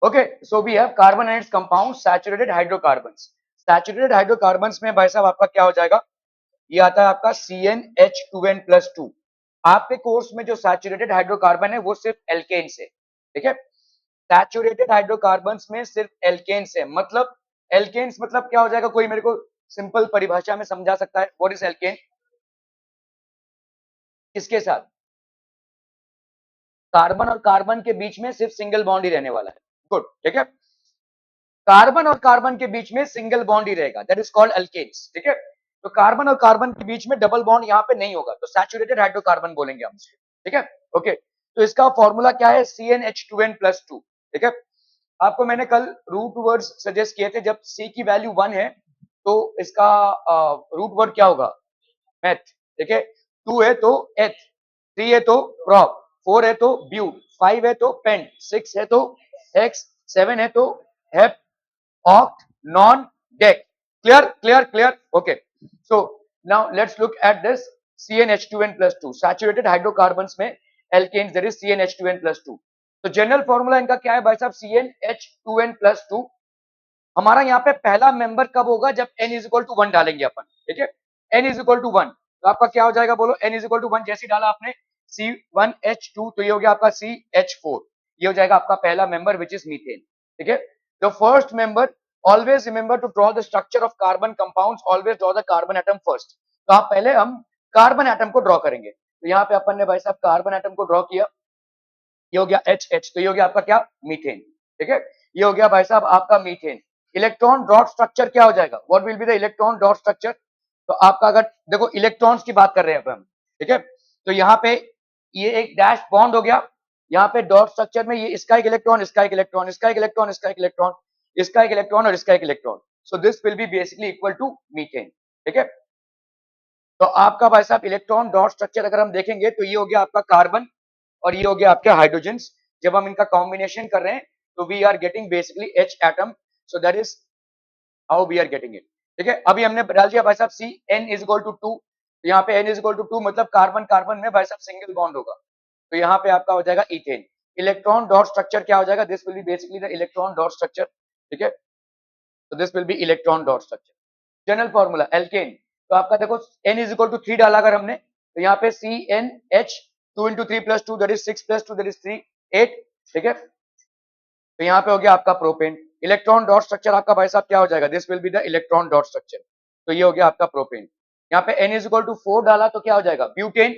Okay, so we have carbon and its compound saturated hydrocarbons. Saturated hydrocarbons में भाई साहब आपका क्या हो जाएगा, ये आता है आपका CnH2n+2। आपके कोर्स में जो सैचुरेटेड हाइड्रोकार्बन है वो सिर्फ एल्केन्स है, ठीक है। सैचुरेटेड हाइड्रोकार्बन्स में सिर्फ एल्केन्स है, मतलब एल्केन्स मतलब क्या हो जाएगा, कोई मेरे को सिंपल परिभाषा में समझा सकता है व्हाट इज एल्केन? किसके साथ? कार्बन और कार्बन के बीच में सिर्फ सिंगल बॉन्ड ही रहने वाला है। गुड, ठीक है। कार्बन और कार्बन के बीच में सिंगल बॉन्ड ही रहेगा, दैट इज कॉल्ड अल्केन्स, ठीक है। तो कार्बन और कार्बन के बीच में डबल बॉन्ड यहाँ पे नहीं होगा, तो सैचुरेटेड हाइड्रोकार्बन बोलेंगे हम उसको, ठीक है। ओके, तो इसका फॉर्मूला क्या है, CnH2n+2, ठीक है। आपको मैंने कल रूट वर्ड्स सजेस्ट किए थे, जब C की वैल्यू 1 है तो इसका रूट वर्ड क्या होगा, मैथ, ठीक है। 2 है तो एथ, 3 है तो प्रॉप, 4 है तो ब्यूट, 5 है तो पेंट, 6 है तो हेक्स, 7 है तो hep, oct, non, dec. Clear clear clear, okay. So now let's look at this CnH2n+2 saturated hydrocarbons में एल्केन्स, दैट इज CnH2n+2। तो जनरल फॉर्मूला इनका क्या है भाई साहब, CnH2n+2। हमारा यहाँ पे पहला मेंबर कब होगा, जब n इज इक्वल टू 1 डालेंगे अपन, ठीक है। n इज इक्वल टू 1, तो आपका क्या हो जाएगा, बोलो। n इज इक्वल टू 1 जैसे डाला आपने C1H2, तो ये हो गया आपका CH4, ये हो जाएगा आपका पहला मेंबर विच इज मीथेन, ठीक है। The first member, always remember to draw the structure of carbon compounds, always draw the carbon atom first. तो आप पहले हम कार्बन एटम को ड्रॉ करेंगे, तो यहाँ पे अपन ने भाई साहब कार्बन एटम को ड्रॉ किया, ये हो गया HH, तो ये हो गया आपका क्या, मीथेन, ठीक है। ये हो गया भाई साहब आपका मीथेन। इलेक्ट्रॉन डॉट स्ट्रक्चर क्या हो जाएगा, what will be the electron dot structure? तो आपका अगर देखो इलेक्ट्रॉन्स की बात कर रहे हैं अब हम, ठीक है। तो यहाँ पे ये एक डैश बॉन्ड हो गया, यहाँ पे डॉट स्ट्रक्चर में ये इसका एक इलेक्ट्रॉन, इसका एक इलेक्ट्रॉन, इसका एक इलेक्ट्रॉन, इसका एक इलेक्ट्रॉन, इसका एक इलेक्ट्रॉन और इसका एक electron. So this will be basically equal to methane, ठीक है। तो आपका भाई साहब इलेक्ट्रॉन डॉट स्ट्रक्चर अगर हम देखेंगे तो ये हो गया आपका कार्बन और ये हो गया आपके हाइड्रोजन। जब हम इनका कॉम्बिनेशन कर रहे हैं तो we are getting basically H atom, so that is how we are getting it, ठीक है। अभी हमने डाल दिया भाई साहब C n is equal to 2, तो यहाँ पे n इज इक्वल टू 2 मतलब कार्बन कार्बन में भाई साहब सिंगल बॉन्ड होगा, तो यहाँ पे आपका हो जाएगा इथेन। इलेक्ट्रॉन डॉट स्ट्रक्चर क्या हो जाएगा, this will be basically the electron dot structure, ठीक है। तो this will be electron dot structure. General formula alkane, तो आपका देखो n इज इक्वल टू 3 डाला अगर हमने, तो यहाँ पे CnH 2 into 3 plus 2 that is 6 plus 2 that is 3 8, ठीक है। तो यहाँ पे हो गया आपका प्रोपेन। इलेक्ट्रॉन डॉट स्ट्रक्चर आपका भाई साहब क्या हो जाएगा, this will be the electron dot structure, तो ये हो गया आपका प्रोपेन। यहाँ पे n इज इक्वल टू 4 डाला तो क्या हो जाएगा, ब्यूटेन,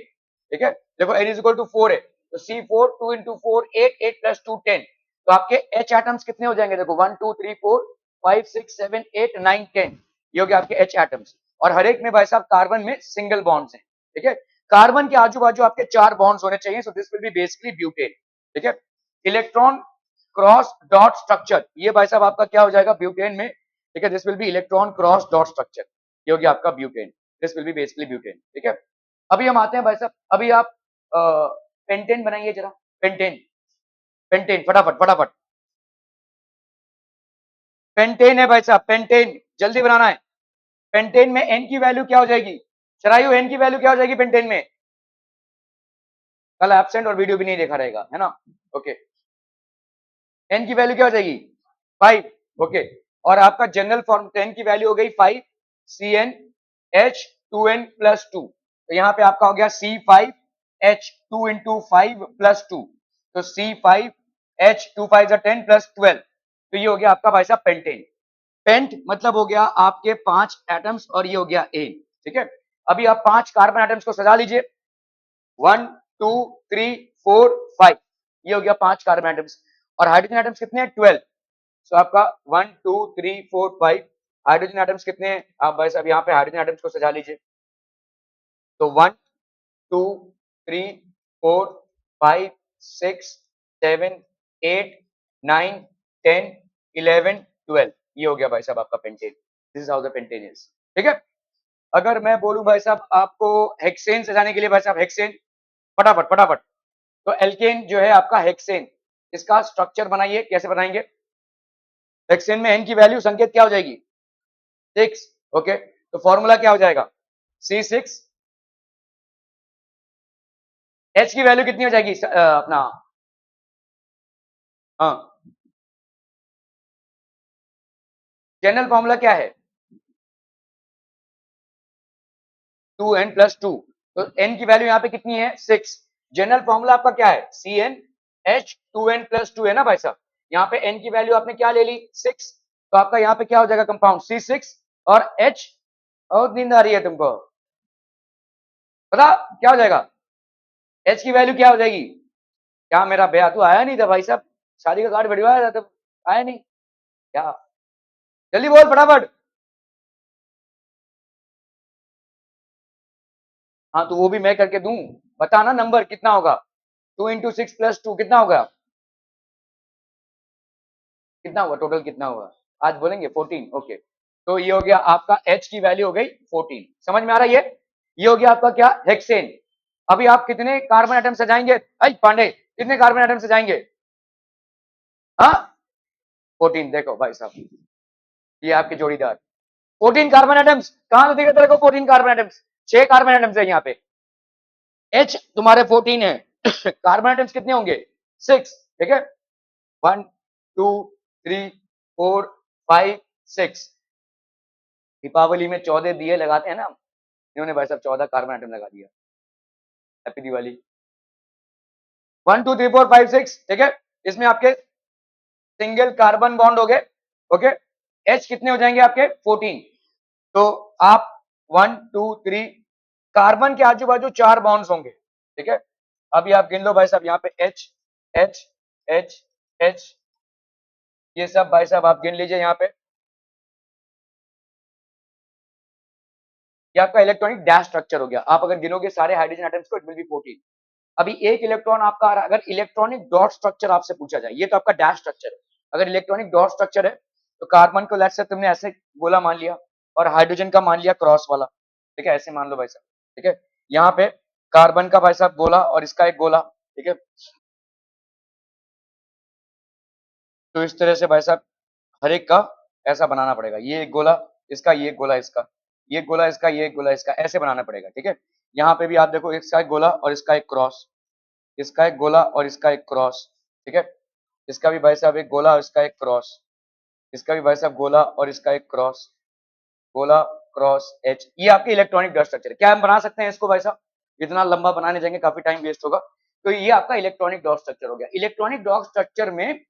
ठीक है। देखो n इज इक्वल टू 4 है तो C4 2 into 4 8 8 plus 2 10, तो आपके H एटम्स कितने हो जाएंगे, देखो 1 2 3 4 5 6 7 8 9 10, ये हो गया आपके H एटम्स। और हर एक में भाई साहब कार्बन में सिंगल बॉन्ड्स हैं, ठीक है। कार्बन के आजू बाजू आपके 4 बॉन्ड्स होने चाहिए, सो this will be basically butane, ठीक है। इलेक्ट्रॉन क्रॉस डॉट स्ट्रक्चर, ये भाई साहब आपका क्या हो जाएगा ब्यूटेन में, ठीक है। This will be electron cross dot structure, ये हो गया आपका butane, this will be basically butane, ठीक है। अभी हम आते हैं भाई साहब, अभी आप पेंटेन बनाइए जरा, पेंटेन, पेंटेन फटाफट फटाफट। पेंटेन है भाई साहब, पेंटेन जल्दी बनाना है। पेंटेन में एन की वैल्यू क्या हो जाएगी, चराइयो एन की वैल्यू क्या हो जाएगी पेंटेन में, कल एब्सेंट और वीडियो भी नहीं देखा रहेगा, है ना। ओके, एन की वैल्यू क्या हो जाएगी 5, ओके। और आपका जनरल फॉर्म 10 की वैल्यू हो गई 5 CnH2n+2, तो यहाँ पे आपका हो गया C5H2 into 5 plus 2, तो C5H2 5 10 plus 12, तो ये हो गया आपका भाई साहब पेंटेन। पेंट मतलब हो गया आपके 5 एटम्स और ये हो गया एन, ठीक है। अभी आप 5 कार्बन एटम्स को सजा लीजिए, 1 2 3 4 5, ये हो गया 5 कार्बन एटम्स। और हाइड्रोजन एटम्स कितने हैं 12, सो आपका 1 2 3 4 5, हाइड्रोजन एटम्स कितने हैं, आप भाई साहब यहाँ पे हाइड्रोजन एटम्स को सजा लीजिए, तो 1 2 3 4 5 6 7 8 9 10 11 12, ये हो गया भाई साहब आपका pentane, this is how the pentane is, ठीक है। अगर मैं बोलूं भाई साहब आपको हेक्सेन सजाने के लिए, भाई साहब हेक्सेन फटाफट फटाफट, तो एल्केन जो है आपका हेक्सेन, इसका स्ट्रक्चर बनाइए, कैसे बनाएंगे। हेक्सेन में एन की वैल्यू संकेत क्या हो जाएगी 6, ओके। तो फॉर्मूला क्या हो जाएगा C6, H की वैल्यू कितनी हो जाएगी अपना, हाँ जनरल फॉर्मूला क्या है? 2n+2, तो n की वैल्यू यहाँ पे कितनी है? 6। जनरल फॉर्मूला आपका क्या है? CnH2n+2 है ना भाई साहब। यहाँ पे n की वैल्यू आपने क्या ले ली? 6, तो आपका यहाँ पे क्या हो जाएगा कंपाउंड? C6 और H। और नींद आ रही है तुमको? पता क्या हो जाएगा? H की वैल्यू क्या हो जाएगी? क्या मेरा भैया तू आया नहीं था भाई साहब? शादी का कार्ड भिजवाया था तब आया नहीं क्या? जल्दी बोल फटाफट। हाँ तो वो भी मैं करके दूं? बताना नंबर कितना होगा? 2 × 6 + 2 कितना होगा? कितना होगा टोटल? कितना होगा आज बोलेंगे? 14। ओके, तो ये हो गया आपका H की वैल्यू हो गई 14। समझ में आ रहा है? ये हो गया आपका क्या? हेक्सेन। अभी आप कितने कार्बन एटम सजाएंगे? अरे पांडे, कितने कार्बन एटम सजाएंगे? हाँ 14। देखो भाई साहब, ये आपके जोड़ीदार 14 कार्बन एटम्स। कहां दिखे तेरे को 14 कार्बन एटम्स? 6 कार्बन एटम्स है यहाँ पे। H तुम्हारे 14 है कार्बन एटम्स कितने होंगे? 6। ठीक है, 1 2 3 4 5 6। दीपावली में 14 दिए लगाते हैं ना, इन्होंने भाई साहब 14 कार्बन आइटम लगा दिया। हैप्पी दिवाली। 1 2 3 4 5 6। ठीक है, इसमें आपके सिंगल कार्बन बॉन्ड हो गए। ओके, एच कितने हो जाएंगे आपके? 14। तो आप 1 2 3 कार्बन के आजू बाजू 4 बॉन्ड्स होंगे। ठीक है, अभी आप गिन लो भाई साहब, यहाँ पे एच एच एच एच, ये सब भाई साहब आप गिन लीजिए यहाँ पे। ये आपका इलेक्ट्रॉनिक डैश स्ट्रक्चर हो गया। आप अगर गिनोगे सारे हाइड्रोजन एटम्स को, इट विल बी 14। अभी एक इलेक्ट्रॉन आपका आ रहा है, अगर इलेक्ट्रॉनिक डॉट स्ट्रक्चर आपसे पूछा जाए, ये तो आपका डैश स्ट्रक्चर है। अगर इलेक्ट्रॉनिक डॉट स्ट्रक्चर है तो कार्बन को लेट्स से तुमने ऐसे गोला मान लिया और हाइड्रोजन का मान लिया क्रॉस वाला। ठीक है, ऐसे मान लो भाई साहब। ठीक है, यहाँ पे कार्बन का भाई साहब गोला और इसका एक गोला। ठीक है, तो इस तरह से भाई साहब हर एक का ऐसा बनाना पड़ेगा। ये एक गोला इसका, ये एक गोला इसका, ये एक गोला इसका, ये एक गोला इसका, ऐसे बनाना पड़ेगा। ठीक है, यहाँ पे भी आप देखो, इसका एक गोला और इसका एक क्रॉस, इसका एक गोला और इसका एक क्रॉस। ठीक है, इसका भी भाई साहब एक गोला और इसका एक क्रॉस, इसका भी भाई साहब गोला और इसका एक क्रॉस, गोला क्रॉस एच। ये आपके इलेक्ट्रॉनिक डॉट स्ट्रक्चर है। क्या हम बना सकते हैं इसको भाई साहब? इतना लंबा बनाने जाएंगे काफी टाइम वेस्ट होगा। तो ये आपका इलेक्ट्रॉनिक डॉट स्ट्रक्चर हो गया। इलेक्ट्रॉनिक डॉट स्ट्रक्चर में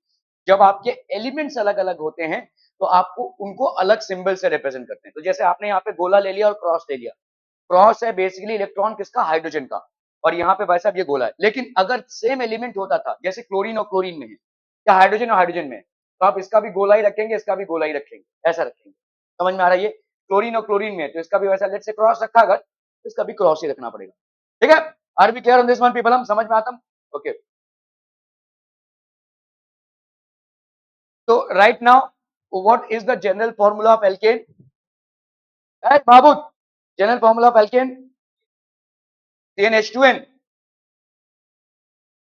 जब आपके एलिमेंट्स अलग अलग होते हैं तो आपको उनको अलग सिंबल से रिप्रेजेंट करते हैं। तो जैसे आपने यहाँ पे गोला ले लिया और क्रॉस ले लिया। क्रॉस है बेसिकली इलेक्ट्रॉन किसका? हाइड्रोजन का। और यहाँ पे भाई साहब ये गोला है। लेकिन अगर सेम एलिमेंट होता था, जैसे क्लोरीन और क्लोरीन में है या हाइड्रोजन और हाइड्रोजन में है, तो आप इसका भी गोला ही रखेंगे, इसका भी गोला ही रखेंगे, ऐसा रखेंगे। समझ में आ रहा है? ये क्लोरीन और क्लोरीन में है तो इसका भी वैसा लेट से क्रॉस रखा, अगर तो इसका भी क्रॉस ही रखना पड़ेगा। ठीक है, are be clear on this one people? हम समझ में आता? ओके, तो right now what is the general formula of alkene? महबूद, general formula of alkene CnH2n।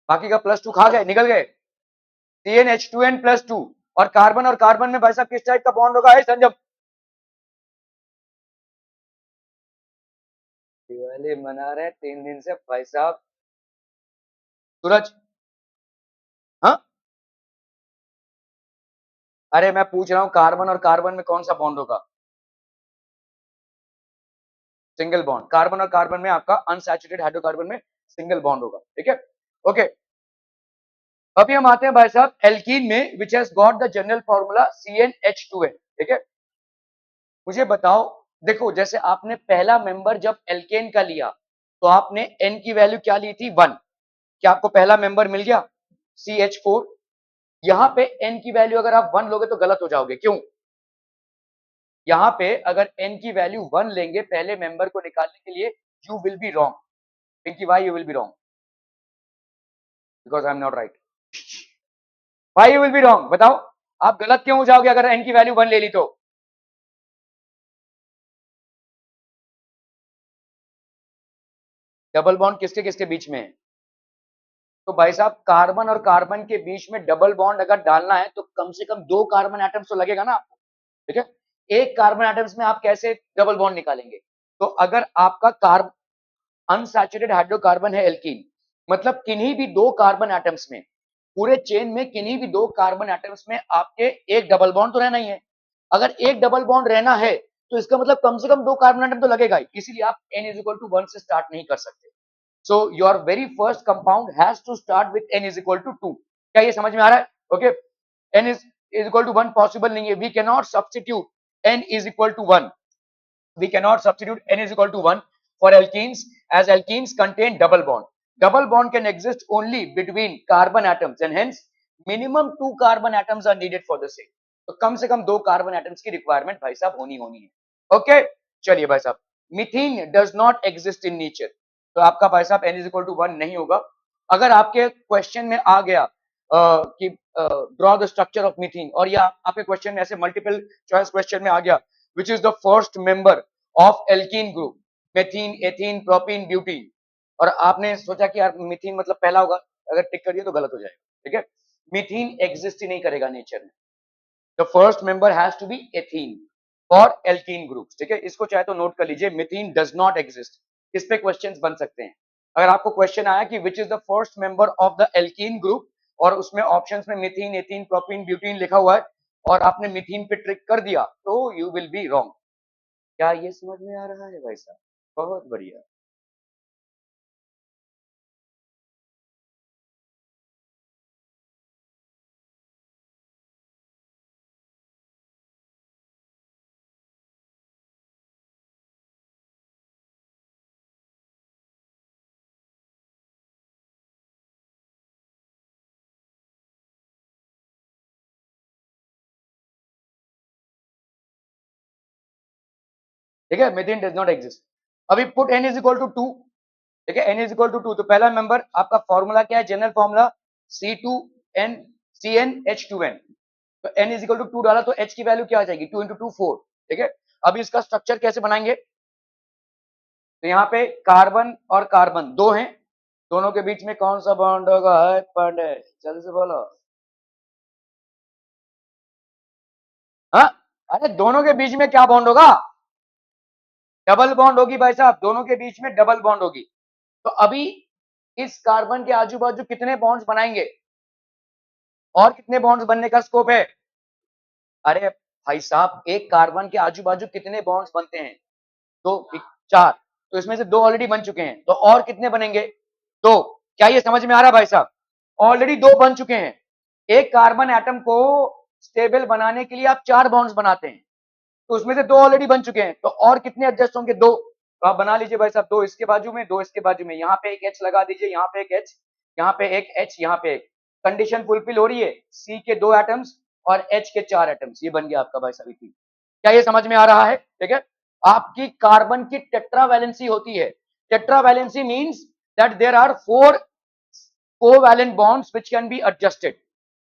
बाकी का +2 खा गए, निकल गए। CnH2n+2। और कार्बन में भाई साहब किस टाइप का बॉन्ड होगा? है संजम, दिवाली मना रहे 3 दिन से भाई साहब। सूरज, हाँ अरे मैं पूछ रहा हूँ कार्बन और कार्बन में कौन सा बॉन्ड होगा? Single bond. कार्बन और कार्बन में आपका अनसैचुरेटेड हाइड्रोकार्बन में सिंगल बॉन्ड होगा। ठीक है, ओके। अभी हम आते हैं भाई साहब एल्कीन में, which has got the general formula CnH2n। ठीक है, मुझे बताओ, देखो जैसे आपने पहला मेंबर जब एल्केन का लिया तो आपने n की वैल्यू क्या ली थी? 1। क्या आपको पहला मेंबर मिल गया CH4? यहां पे n की वैल्यू अगर आप 1 लोगे तो गलत हो जाओगे। क्यों? यहां पे अगर n की वैल्यू 1 लेंगे पहले मेंबर को निकालने के लिए, you will be wrong. Pinky why you will be wrong? Because I am not right. Why you will be wrong? बताओ, आप गलत क्यों हो जाओगे अगर n की वैल्यू 1 ले ली तो? डबल बॉन्ड किसके किसके बीच में है? तो भाई साहब कार्बन और कार्बन के बीच में डबल बॉन्ड अगर डालना है तो कम से कम 2 कार्बन एटम्स तो लगेगा ना आपको। ठीक है, एक कार्बन एटम्स में आप कैसे डबल बॉन्ड निकालेंगे? तो अगर आपका कार्ब अनसैचुरेटेड हाइड्रोकार्बन है एल्कीन, मतलब किन्हीं भी 2 कार्बन एटम्स में, पूरे चेन में किन्हीं भी 2 कार्बन एटम्स में आपके एक डबल बॉन्ड तो रहना ही है। अगर एक डबल बॉन्ड रहना है तो इसका मतलब कम से कम 2 कार्बन एटम तो लगेगा ही, इसीलिए आप n is equal to 1 से स्टार्ट नहीं कर सकते. So your very first compound has to start with n is equal to 2. क्या ये समझ में आ रहा है? Okay, n is equal to 1 possible नहीं है. We cannot substitute n is equal to 1. We cannot substitute n is equal to 1 for alkenes, as alkenes contain double bond. Double bond can exist only between carbon atoms and hence minimum 2 carbon atoms are needed for the same. तो कम से कम 2 carbon atoms की requirement भाई साहब होनी है. Okay, चलिए भाई साहब, methane does not exist in nature, तो आपका भाई साहब n इज इक्वल टू 1 नहीं होगा. अगर आपके क्वेश्चन में आ गया कि draw the structure of methane, और या आपके क्वेश्चन में ऐसे मल्टीपल चॉइस क्वेश्चन में आ गया which is the first member of alkene group, methene, ethene, propene, butene, और आपने सोचा कि यार मीथेन मतलब पहला होगा, अगर टिक कर दिया तो गलत हो जाएगा. ठीक है, मीथेन एग्जिस्ट ही नहीं करेगा नेचर में. The first member has to be ethene for alkene groups. ठीक है, इसको चाहे तो नोट कर लीजिए, मीथेन डज नॉट एग्जिस्ट. इस पे क्वेश्चंस बन सकते हैं. अगर आपको क्वेश्चन आया कि विच is the first member of the alkene group और उसमें ऑप्शंस में मीथेन, एथीन, प्रोपीन, ब्यूटीन लिखा हुआ है और आपने मीथेन पे ट्रिक कर दिया तो यू विल बी रॉन्ग. क्या ये समझ में आ रहा है भाई साहब? बहुत बढ़िया. ठीक है, मीथेन डज नॉट एग्जिस्ट. अभी put n is equal to 2. ठीक है, n इज इक्वल टू 2, तो पहला मेंबर आपका फॉर्मूला क्या है? General formula C2N CnH2n. तो n इज इक्वल टू 2 डाला तो h की वैल्यू क्या आ जाएगी? 2 इंटू 2 4. ठीक है, अभी इसका स्ट्रक्चर कैसे बनाएंगे? तो यहाँ पे कार्बन और कार्बन दो हैं, दोनों के बीच में कौन सा बॉन्ड होगा? है पांडे, जल्दी से बोलो. हाँ, अरे दोनों के बीच में क्या बॉन्ड होगा? डबल बॉन्ड होगी भाई साहब, दोनों के बीच में डबल बॉन्ड होगी. तो अभी इस कार्बन के आजू बाजू कितने बॉन्ड्स बनाएंगे और कितने बॉन्ड्स बनने का स्कोप है? अरे भाई साहब, एक कार्बन के आजू बाजू कितने बॉन्ड्स बनते हैं? दो, 4. तो इसमें से 2 ऑलरेडी बन चुके हैं, तो और कितने बनेंगे? 2. क्या ये समझ में आ रहा है भाई साहब? ऑलरेडी 2 बन चुके हैं. एक कार्बन एटम को स्टेबल बनाने के लिए आप 4 बॉन्ड्स बनाते हैं, तो उसमें से 2 ऑलरेडी बन चुके हैं, तो और कितने एडजस्ट होंगे? 2. तो आप बना लीजिए भाई साहब, 2 इसके बाजू में, 2 इसके बाजू में. यहाँ पे एक H लगा दीजिए, यहाँ पे एक H, यहाँ पे एक H, यहाँ पे एक. कंडीशन फुलफिल हो रही है, C के 2 एटम्स और H के 4 एटम्स. ये बन गया आपका भाई साहब. क्या ये समझ में आ रहा है? ठीक है, आपकी कार्बन की टेट्रावैलेंसी होती है. Tetravalency means that there are 4 covalent bonds which can be adjusted.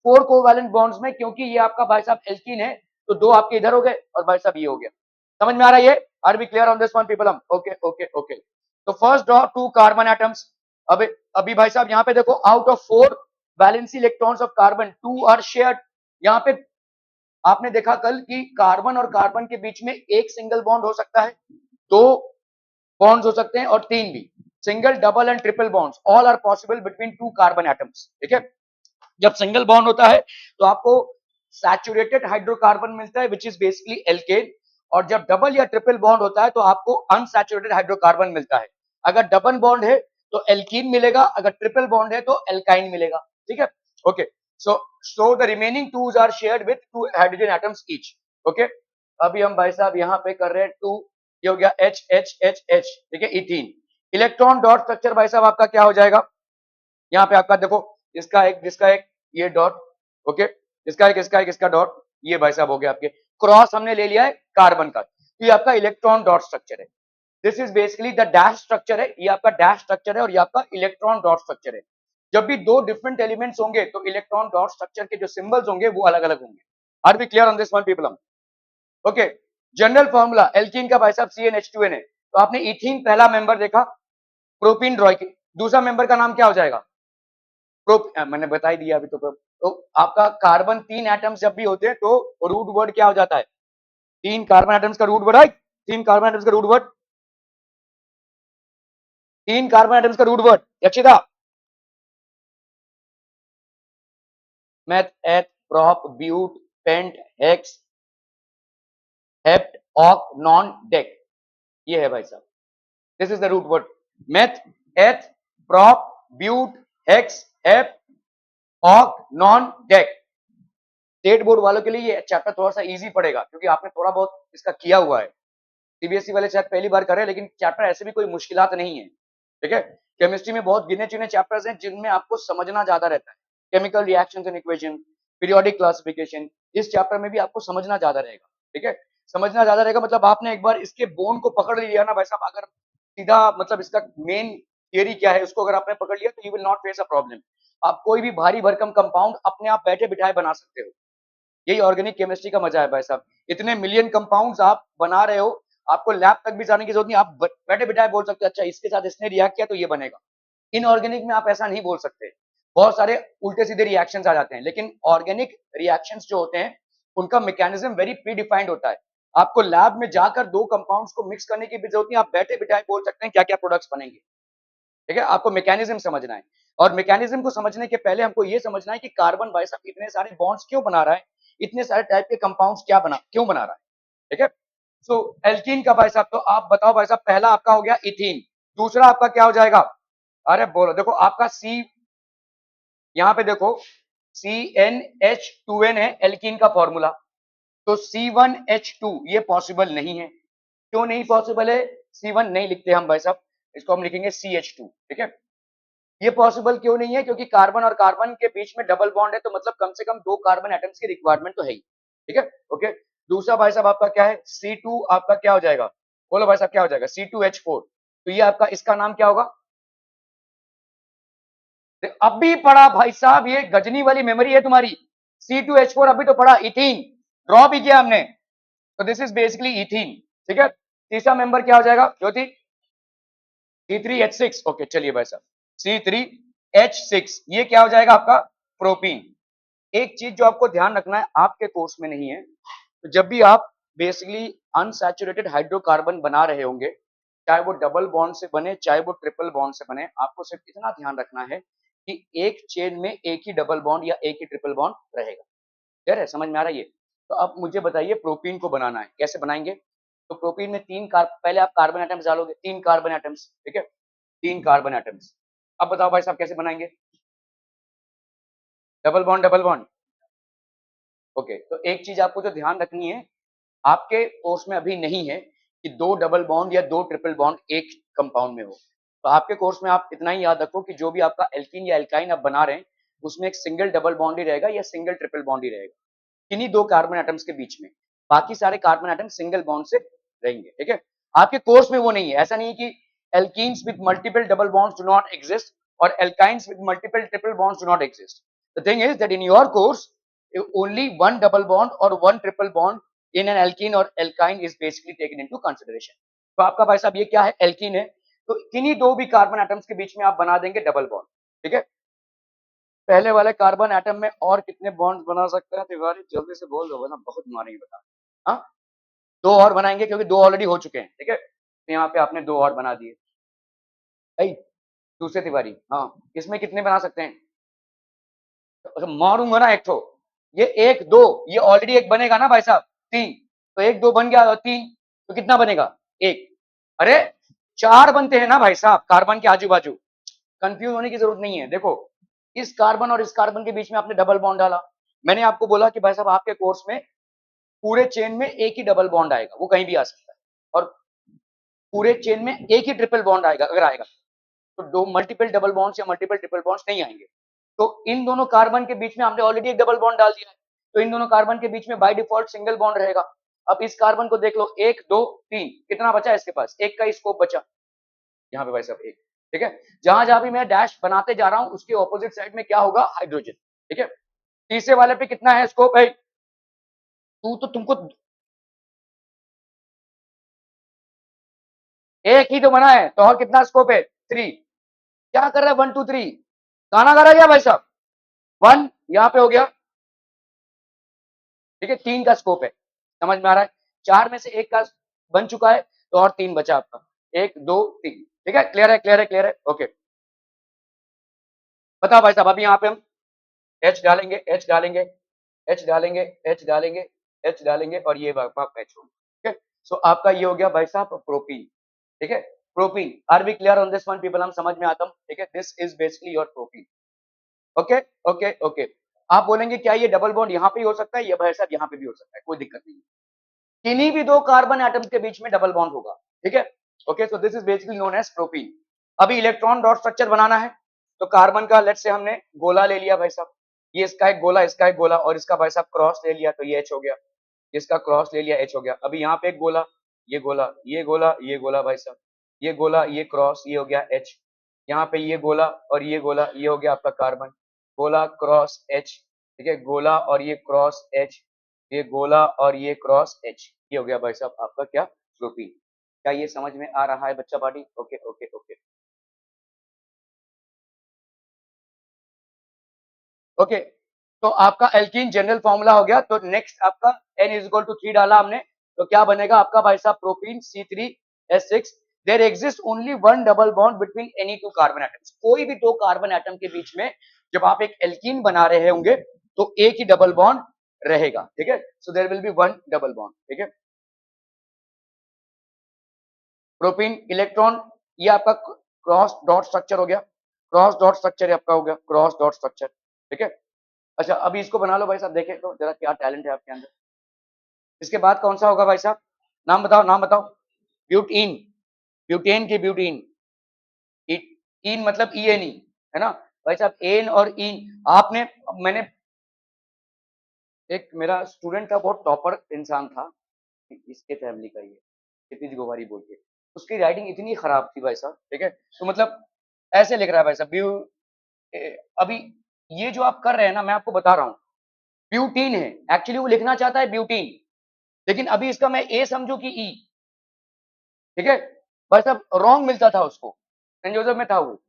4 covalent bonds में, क्योंकि ये आपका भाई साहब एल्कीन है, तो 2 आपके इधर हो गए और भाई साहब ये हो गया. समझ में आ रहा है ये? Are we clear on this one people? हम ओके ओके ओके. तो फर्स्ट ड्रॉ 2 कार्बन एटम्स. अब अभी भाई साहब यहाँ पे देखो, out of 4 valency electrons of carbon 2 are shared. यहाँ पे आपने देखा कल कि कार्बन और कार्बन के बीच में एक सिंगल बॉन्ड हो सकता है, 2 बॉन्ड्स हो सकते हैं और 3 भी. Single, double and triple bonds all are possible between 2 carbon atoms. ठीक है, जब सिंगल बॉन्ड होता है तो आपको सैचुरेटेड हाइड्रोकार्बन मिलता है विच इज बेसिकली एल्केन, और जब डबल या ट्रिपल बॉन्ड होता है तो आपको अनसैचुरेटेड हाइड्रोकार्बन मिलता है. अगर डबल बॉन्ड है तो एल्कीन मिलेगा, अगर ट्रिपल बॉन्ड है तो एल्काइन मिलेगा. ठीक है, okay. so the remaining twos are shared with 2 hydrogen atoms each. okay, अभी हम भाई साहब यहाँ पे कर रहे हैं 2, ये हो गया H H H H. ठीक है, इथीन. इलेक्ट्रॉन डॉट स्ट्रक्चर भाई साहब आपका क्या हो जाएगा? यहाँ पे आपका देखो, इसका एक, जिसका एक, ये डॉट. ओके, इसका एक, इसका एक, इसका डॉट. ये भाई साहब हो गया आपके क्रॉस, हमने ले लिया है कार्बन का. ये आपका इलेक्ट्रॉन डॉट स्ट्रक्चर है. This is basically the dash structure है. ये आपका डैश स्ट्रक्चर है और ये आपका इलेक्ट्रॉन डॉट स्ट्रक्चर है. जब भी 2 डिफरेंट एलिमेंट्स होंगे तो इलेक्ट्रॉन डॉट स्ट्रक्चर के जो सिंबल्स होंगे वो अलग अलग होंगे. Are we clear on this one people? हम ओके. जनरल फॉर्मूला एल्कीन का भाई साहब CnH2n है. तो आपने इथीन पहला मेंबर देखा, प्रोपीन ड्रॉ की. दूसरा मेंबर का नाम क्या हो जाएगा? मैंने बता ही दिया अभी तो आपका कार्बन 3 एटम्स जब भी होते हैं तो रूट वर्ड क्या हो जाता है? 3 कार्बन एटम्स का रूट वर्ड है. 3 कार्बन एटम्स का रूट वर्ड, 3 कार्बन एटम्स का root word Yakshita. Meth, eth, prop, but, pent, hex. Hept, oct, non, dec, ये है भाई साहब। This is the root word. Meth, eth, prop, but, hex, hept, oct, non, dec. State board वालों के लिए ये chapter थोड़ा सा इजी पड़ेगा क्योंकि आपने थोड़ा बहुत इसका किया हुआ है। सीबीएसई वाले शायद पहली बार कर रहे हैं, लेकिन चैप्टर ऐसे भी कोई मुश्किलात नहीं है, ठीक है। केमिस्ट्री में बहुत गिने चुने चैप्टर्स हैं जिनमें आपको समझना ज्यादा रहता है। Chemical reactions and equation, periodic classification, इस चैप्टर में भी आपको समझना ज्यादा रहेगा, ठीक है। समझना ज्यादा रहेगा मतलब आपने एक बार इसके बोन को पकड़ लिया ना भाई साहब, अगर सीधा मतलब इसका मेन थियरी क्या है उसको अगर आपने पकड़ लिया तो you will not face a problem. आप कोई भी भारी भरकम कंपाउंड अपने आप बैठे बिठाए बना सकते हो। यही ऑर्गेनिक केमिस्ट्री का मजा है भाई साहब। इतने मिलियन कंपाउंड्स आप बना रहे हो, आपको लैब तक भी जाने की जरूरत नहीं, आप बैठे बिठाए बोल सकते हो अच्छा इसके साथ इसने रिएक्ट किया तो ये बनेगा। इनऑर्गेनिक में आप ऐसा नहीं बोल सकते, बहुत सारे उल्टे सीधे रिएक्शंस आ जाते हैं। लेकिन ऑर्गेनिक रिएक्शंस जो होते हैं उनका मैकेनिज्म वेरी प्री डिफाइंड होता है। आपको लैब में जाकर दो कंपाउंड्स को मिक्स करने की भी जरूरत नहीं, आप बैठे बिठाए बोल सकते हैं क्या क्या प्रोडक्ट्स बनेंगे, ठीक है। आपको मैकेनिज्म समझना है, और मैकेनिज्म को समझने के पहले हमको ये समझना है कि कार्बन भाई साहब इतने सारे बॉन्ड्स क्यों बना रहा है, इतने सारे टाइप के कंपाउंड्स क्यों बना रहा है, ठीक है। सो एल्कीन का भाई साहब, तो आप बताओ भाई साहब, पहला आपका हो गया इथीन, दूसरा आपका क्या हो जाएगा? अरे बोलो, देखो आपका सी, यहां पे देखो CnH2n है एल्कीन का फॉर्मूला, तो C1H2 ये पॉसिबल नहीं है। क्यों नहीं पॉसिबल है? C1 नहीं लिखते हम भाई साहब, इसको हम लिखेंगे CH2, ठीक है। ये पॉसिबल क्यों नहीं है? क्योंकि कार्बन और कार्बन के बीच में डबल बॉन्ड है, तो मतलब कम से कम दो कार्बन एटम्स की रिक्वायरमेंट तो है ही, ठीक है। ओके, दूसरा भाई साहब आपका क्या है? C2 आपका क्या हो जाएगा? बोलो भाई साहब क्या हो जाएगा? C2H4, तो ये आपका इसका नाम क्या होगा? अभी पढ़ा भाई साहब, ये गजनी वाली मेमोरी है तुम्हारी। C2H4 अभी तो पढ़ा, इथीन ड्रॉ भी किया हमने, तो दिस इज बेसिकली इथीन, ठीक है। तीसरा मेंबर क्या हो जाएगा ज्योति? C3H6, ओके चलिए भाई साहब, C3H6 ये क्या हो जाएगा आपका? प्रोपीन। एक चीज जो आपको ध्यान रखना है, आपके कोर्स में नहीं है, तो जब भी आप बेसिकली अनसैचुरेटेड हाइड्रोकार्बन बना रहे होंगे, चाहे वो डबल बॉन्ड से बने चाहे वो ट्रिपल बॉन्ड से बने, आपको सिर्फ इतना ध्यान रखना है कि एक चेन में एक ही डबल बॉन्ड या एक ही ट्रिपल बॉन्ड रहेगा। क्लियर है? समझ में आ रहा है ये? तो अब मुझे बताइए प्रोपीन को बनाना है, कैसे बनाएंगे? तो प्रोपीन में पहले आप कार्बन एटम्स डालोगे, 3 कार्बन एटम्स, ठीक है, 3 कार्बन एटम्स। अब बताओ भाई साहब कैसे बनाएंगे? Double bond double bond, okay. तो एक चीज आपको जो ध्यान रखनी है, आपके कोर्स में अभी नहीं है कि दो डबल बॉन्ड या दो ट्रिपल बॉन्ड एक कंपाउंड में हो। तो आपके कोर्स में आप इतना ही याद रखो कि जो भी आपका एल्कीन या एल्काइन आप बना रहे हैं, उसमें एक सिंगल डबल बॉन्ड ही रहेगा या सिंगल ट्रिपल बॉन्ड ही रहेगा किन्हीं दो कार्बन एटम्स के बीच में। बाकी सारे कार्बन एटम सिंगल बॉन्ड से रहेंगे, ठीक है। आपके कोर्स में वो नहीं है, ऐसा नहीं है कि alkenes with multiple double bonds do not exist और alkynes with multiple triple bonds do not exist. The thing is that in your course only one double bond or one triple bond in an alkene or alkyne is basically taken into consideration। तो आपका भाई साहब ये क्या है? Alkene है, तो किन्हीं दो भी कार्बन एटम्स के बीच में आप बना देंगे डबल बॉन्ड, ठीक है। पहले वाले कार्बन एटम में और कितने बॉन्ड बना सकते हैं तिवारी? जल्दी से बोल दो वरना बहुत मारेंगे बता। हाँ, दो और बनाएंगे क्योंकि दो ऑलरेडी हो चुके हैं, ठीक है। तो यहाँ पे आपने दो और बना दिए। भाई दूसरे तिवारी, हाँ, इसमें कितने बना सकते हैं? तो मारूंगा ना एक तो, ये एक दो, ये ऑलरेडी एक बनेगा ना भाई साहब, 3, तो एक दो बन गया और 3, तो कितना बनेगा? एक। अरे 4 बनते हैं ना भाई साहब कार्बन के आजू बाजू। कंफ्यूज होने की जरूरत नहीं है। देखो, इस कार्बन और इस कार्बन के बीच में आपने डबल बॉन्ड डाला, मैंने आपको बोला कि भाई साहब आपके कोर्स में पूरे चेन में एक ही डबल बॉन्ड आएगा, वो कहीं भी आ सकता है, और पूरे चेन में एक ही ट्रिपल बॉन्ड आएगा अगर आएगा, तो दो मल्टीपल डबल बॉन्ड्स या मल्टीपल ट्रिपल बॉन्ड्स नहीं आएंगे। तो इन दोनों कार्बन के बीच में हमने ऑलरेडी एक डबल बॉन्ड डाल दिया है, तो इन दोनों कार्बन के बीच में बाय डिफॉल्ट सिंगल बॉन्ड रहेगा। अब इस कार्बन को देख लो, 1 2 3, कितना बचा इसके पास? एक का स्कोप बचा यहाँ पे भाई साहब, एक, ठीक है। जहां जहां भी मैं डैश बनाते जा रहा हूं उसके ऑपोजिट साइड में क्या होगा? हाइड्रोजन, ठीक है। तीसरे वाले पे कितना है स्कोप? है तू तो तुमको एक ही तो बना है, तो और कितना स्कोप है? 3। क्या कर रहा है? 1 2 3 गाना गा रहा है क्या भाई साहब? 1 यहाँ पे हो गया, ठीक है, 3 का स्कोप है, समझ में आ रहा है? 4 में से एक का बन चुका है, तो और 3 बचा आपका, 1 2 3, ठीक है। क्लियर है? क्लियर है? क्लियर है? ओके, बताओ भाई साहब, अभी यहाँ पे हम H डालेंगे, H डालेंगे, H डालेंगे, H डालेंगे, H डालेंगे, और ये एच होगा, सो आपका ये हो गया भाई साहब प्रोपीन, ठीक है। Propene, are we clear on this one people, हम समझ में आता हूं, ठीक है। This is basically your propene. Okay okay okay. आप बोलेंगे क्या ये डबल बॉन्ड यहाँ पे हो सकता है, ये भाई साहब यहाँ पे भी हो सकता है, कोई दिक्कत नहीं है। किन्हीं भी दो कार्बन एटम्स के बीच में डबल बॉन्ड होगा, ठीक है। Okay, so this is basically known as propene. अभी इलेक्ट्रॉन डॉट स्ट्रक्चर बनाना है, तो कार्बन का लेट से हमने गोला ले लिया भाई साहब, ये इसका एक गोला, इसका एक गोला, और इसका भाई साहब क्रॉस ले लिया, तो ये H हो गया, इसका क्रॉस ले लिया H हो गया। अभी यहाँ पे एक गोला, ये गोला, ये गोला, ये गोला भाई साहब, ये गोला, ये क्रॉस, ये हो गया H। यहाँ पे ये गोला और ये गोला, ये हो गया आपका कार्बन, गोला क्रॉस H, ठीक है, गोला और ये क्रॉस H, ये गोला और ये क्रॉस H, ये हो गया भाई साहब आपका क्या, प्रोपीन। क्या ये समझ में आ रहा है बच्चा party? Okay okay okay okay. तो आपका एल्कीन जनरल फॉर्मूला हो गया। तो नेक्स्ट आपका n इज इक्वल टू 3 डाला हमने, तो क्या बनेगा आपका भाई साहब propene C3H6। There exist only one double bond between any two carbon atoms. कोई भी दो कार्बन एटम के बीच में जब आप एक एल्कीन बना रहे होंगे तो एक ही डबल बॉन्ड रहेगा, ठीक है। So there will be one double bond, ठीक है। प्रोपीन इलेक्ट्रॉन, ये आपका क्रॉस डॉट स्ट्रक्चर हो गया, क्रॉस डॉट स्ट्रक्चर आपका हो गया, क्रॉस डॉट स्ट्रक्चर, ठीक है। अच्छा अभी इसको बना लो भाई साहब, देखें तो जरा क्या टैलेंट है आपके अंदर। इसके बाद कौन सा होगा भाई साहब, नाम बताओ, नाम बताओ। ब्यूटीन, ब्यूटेन की ब्यूटीन, इन मतलब ई एन ई, है ना भाई साहब, एन और इन। आपने, मैंने, एक मेरा स्टूडेंट था, बहुत टॉपर इंसान था, इसके फैमिली का, ये क्षितिज गोवारी बोल के, उसकी राइटिंग इतनी खराब थी भाई साहब, ठीक है। तो मतलब ऐसे लिख रहा है भाई साहब, अभी ये जो आप कर रहे हैं ना, मैं आपको बता रहा हूं, ब्यूटीन है, एक्चुअली वो लिखना चाहता है ब्यूटीन, लेकिन अभी इसका मैं ए समझू कि ई, ठीक है। भाई साहब रॉन्ग मिलता था उसको, सेंट जोसेफ में था वो,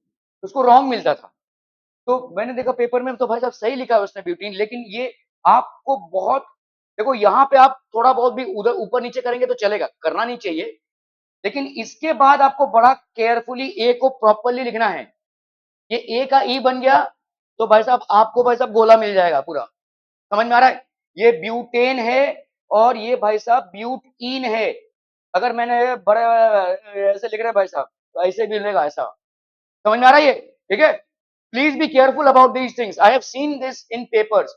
उसको रॉन्ग मिलता था। तो मैंने देखा पेपर में, तो भाई साहब सही लिखा है उसने ब्यूटीन, लेकिन ये आपको बहुत, देखो यहाँ पे आप थोड़ा बहुत भी उधर ऊपर नीचे करेंगे तो चलेगा, करना नहीं चाहिए, लेकिन इसके बाद आपको बड़ा केयरफुली ए को प्रॉपरली लिखना है। ये ए का ई बन गया तो भाई साहब आपको भाई साहब गोला मिल जाएगा पूरा, समझ में आ रहा है। ये ब्यूटेन है और ये भाई साहब ब्यूटीन है। अगर मैंने बड़े ऐसे लिख रहे भाई साहब, तो ऐसे भी लिखेगा ऐसा, समझ में आ रहा है ये, ठीक है। Please be careful about these things, I have seen this in papers.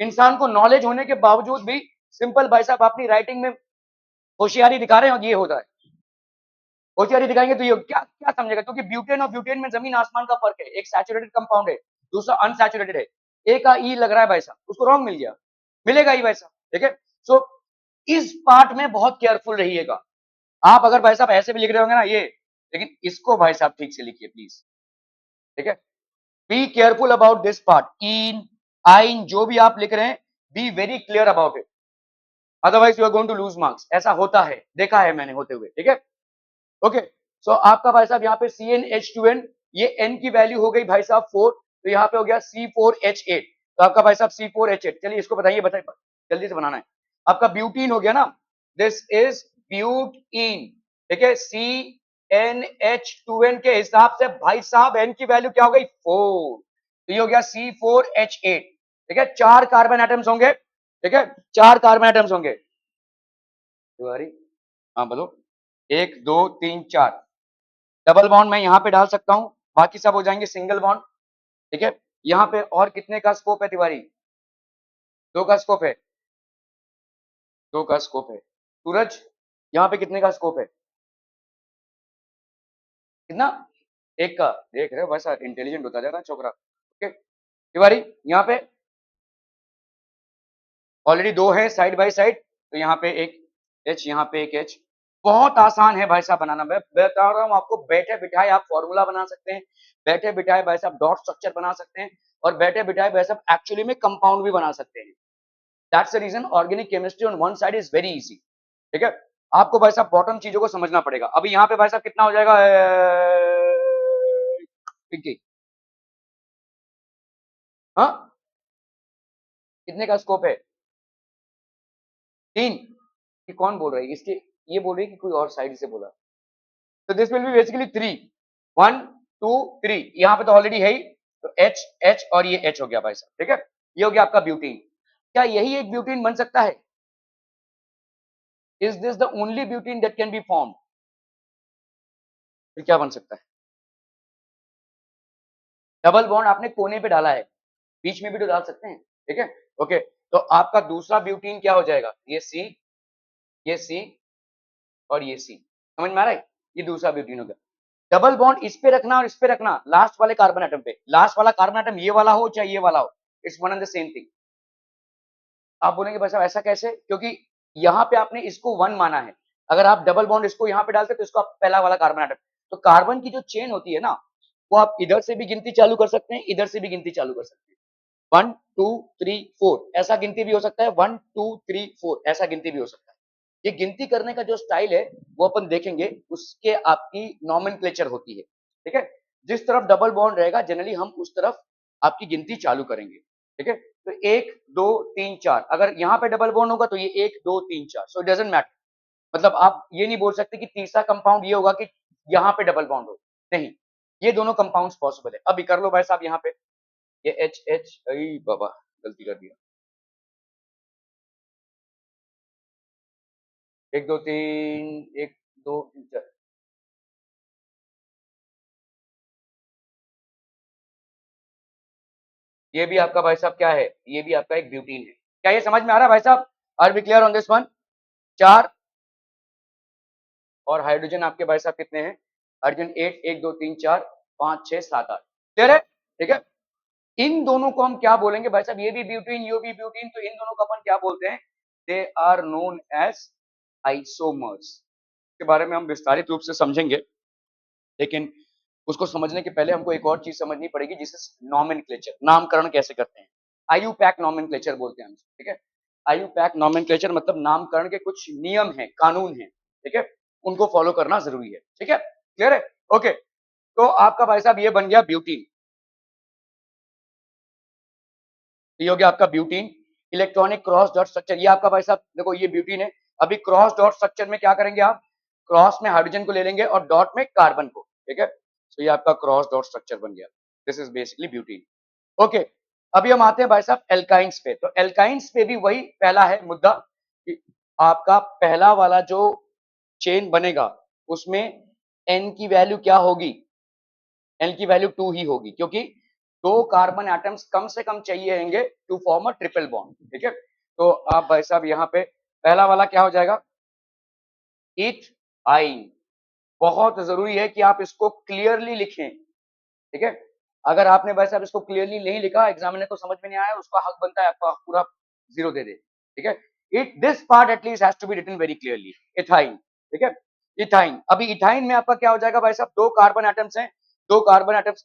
इंसान को नॉलेज होने के बावजूद भी सिंपल भाई साहब अपनी राइटिंग में होशियारी दिखा रहे हैं और ये होता है। होशियारी दिखाएंगे तो ये क्या क्या समझेगा, क्योंकि ब्यूटेन और ब्यूटेन में जमीन आसमान का फर्क है, एक सैचुरेटेड कंपाउंड है, दूसरा अनसैचुरेटेड है। ए का ई लग रहा है भाई साहब, उसको रॉन्ग मिल गया, मिलेगा ही भाई साहब, ठीक है। सो इस पार्ट में बहुत केयरफुल रहिएगा। आप अगर भाई साहब ऐसे भी लिख रहे होंगे ना ये, लेकिन इसको भाई साहब ठीक से लिखिए प्लीज, ठीक है। Be careful about this part, in आइन जो भी आप लिख रहे हैं, be very clear about it, otherwise you are going to lose marks. ऐसा होता है, देखा है मैंने होते हुए, ठीक है। ओके, सो आपका भाई साहब यहाँ पे CnH2n, ये n की वैल्यू हो गई भाई साहब 4, तो यहाँ पे हो गया C4H8, तो आपका भाई साहब C4H8, चलिए इसको बताइए, बताइए जल्दी से बनाना है। आपका ब्यूटीन हो गया ना, दिस इज ब्यूटीन, ठीक है। CnH2n के हिसाब से भाई साहब n की वैल्यू क्या हो गई 4, तो ये हो गया C4H8, ठीक है। 4 कार्बन एटम्स होंगे, ठीक है, 4 कार्बन एटम्स होंगे। हाँ बोलो, 1 2 3 4, डबल बॉन्ड मैं यहाँ पे डाल सकता हूँ, बाकी सब हो जाएंगे सिंगल बॉन्ड, ठीक है। यहाँ पे और कितने का स्कोप है तिवारी, 2 का स्कोप है, 2 का स्कोप है। सूरज यहाँ पे कितने का स्कोप है, कितना, 1 का, देख रहे हो वैसा इंटेलिजेंट होता जा रहा है छोकरा, ओके। तिवारी यहाँ पे ऑलरेडी 2 है साइड बाय साइड, तो यहाँ पे एक H, यहाँ पे एक H। बहुत आसान है भाई साहब बनाना, मैं बता रहा हूँ आपको, बैठे बिठाए आप फॉर्मूला बना सकते हैं, बैठे बिठाए भाई साहब डॉट स्ट्रक्चर बना सकते हैं, और बैठे बिठाए भाई साहब एक्चुअली में कंपाउंड भी बना सकते हैं। That's the reason organic chemistry on one side is very easy, ठीक है। आपको भाई साहब बॉटम चीजों को समझना पड़ेगा। अभी यहाँ पे भाई साहब कितना हो जाएगा, पिंकी, हाँ कितने का स्कोप है, 3, ये कौन बोल रहा है इसके, ये बोल रही है कि कोई और साइड से बोला, तो दिस विल बी बेसिकली 3, 1 2 3, यहाँ पे तो ऑलरेडी है ही, तो H H और ये H हो गया भाई साहब, ठीक है। ये हो गया आपका ब्यूटीन। क्या यही एक ब्यूटीन बन सकता है, is this the only butene that can be form? फिर क्या बन सकता है? डबल बॉन्ड आपने कोने पे डाला है, बीच में भी तो डाल सकते हैं, ठीक है। ओके, तो आपका दूसरा ब्यूटीन क्या हो जाएगा? ये सी, ये सी और ये सी, समझ में आ रहा है? ये दूसरा ब्यूटीन हो गया। डबल बॉन्ड इस पे रखना और इस पे रखना, लास्ट वाले कार्बन एटम पे। लास्ट वाला कार्बन एटम ये वाला हो चाहे ये वाला हो, it's one and the same thing. आप बोलेंगे भाई साहब ऐसा कैसे? क्योंकि यहाँ पे आपने इसको वन माना है। अगर आप डबल बॉन्ड इसको यहाँ पे डालते तो इसको आप पहला वाला कार्बन एटम। तो कार्बन की जो चेन होती है ना, वो आप इधर से भी गिनती चालू कर सकते हैं, इधर से भी गिनती चालू कर सकते हैं। 1 2 3 4 ऐसा गिनती भी हो सकता है, 1 2 3 4 ऐसा गिनती भी हो सकता है। ये गिनती करने का जो स्टाइल है वो अपन देखेंगे, उसके आपकी नॉमेनक्लेचर होती है, ठीक है। जिस तरफ डबल बॉन्ड रहेगा जनरली हम उस तरफ आपकी गिनती चालू करेंगे, ठीक है। तो 1 2 3 4, अगर यहाँ पे डबल बॉन्ड होगा तो ये 1 2 3 4, सो इट डजंट मैटर। मतलब आप ये नहीं बोल सकते कि तीसरा कंपाउंड ये होगा कि यहाँ पे डबल बॉन्ड हो, नहीं, ये दोनों कंपाउंड्स पॉसिबल है। अभी कर लो भाई साहब यहाँ पे ये एच एच, अरे बाबा गलती कर दिया। 1 2 3 1 2 3 4, ये भी आपका भाई साहब क्या है? ये भी आपका एक ब्यूटीन है। क्या ये समझ में आ रहा है भाई साहब? Are be clear on this one? 4 और हाइड्रोजन आपके भाई साहब कितने हैं? हाइड्रोजन 8, 1 2 3 4 5 6 7 8, क्लियर है? ठीक है। इन दोनों को हम क्या बोलेंगे भाई साहब? ये भी ब्यूटीन, ये भी ब्यूटीन, तो इन दोनों को अपन क्या बोलते हैं? They are known as isomers. के बारे में हम विस्तारित रूप से समझेंगे, लेकिन उसको समझने के पहले हमको एक और चीज समझनी पड़ेगी, जिसे नॉमेनक्लेचर, नामकरण कैसे करते हैं। आईयूपैक नॉमेनक्लेचर बोलते हैं हम, ठीक है। आईयूपैक नॉमेनक्लेचर मतलब नामकरण के कुछ नियम हैं, कानून हैं, ठीक है, उनको फॉलो करना जरूरी है, ठीक है, क्लियर है? ओके, तो आपका भाई साहब ये बन गया ब्यूटीन, ये हो गया आपका butene. Electronic cross dot structure, ये आपका भाई साहब देखो ये ब्यूटीन है। अभी क्रॉस डॉट स्ट्रक्चर में क्या करेंगे आप? क्रॉस में हाइड्रोजन को ले लेंगे और डॉट में कार्बन को, ठीक है। तो ये आपका क्रॉस डॉट स्ट्रक्चर बन गया, this is basically butene. Okay, अभी हम आते हैं भाई साहब एल्काइंस पे। तो एल्काइंस पे भी वही पहला है मुद्दा कि आपका पहला वाला जो चेन बनेगा उसमें एन की वैल्यू क्या होगी? एन की वैल्यू 2 ही होगी, क्योंकि दो कार्बन एटम्स कम से कम चाहिए होंगे to form a triple bond, ठीक है। तो आप भाई साहब यहाँ पे पहला वाला क्या हो जाएगा? इथ आइन। बहुत जरूरी है कि आप इसको क्लियरली लिखें, ठीक है। अगर आपने भाई साहब इसको क्लियरली नहीं लिखा, एग्जामिनर को समझ में नहीं आया, उसका हक बनता है आपका पूरा 0 दे दे, ठीक है। It this part at least has to be written very clearly, ethyne, ठीक है। इथाइन, अभी इथाइन में आपका क्या हो जाएगा भाई साहब? दो कार्बन एटम्स हैं, दो कार्बन एटम्स।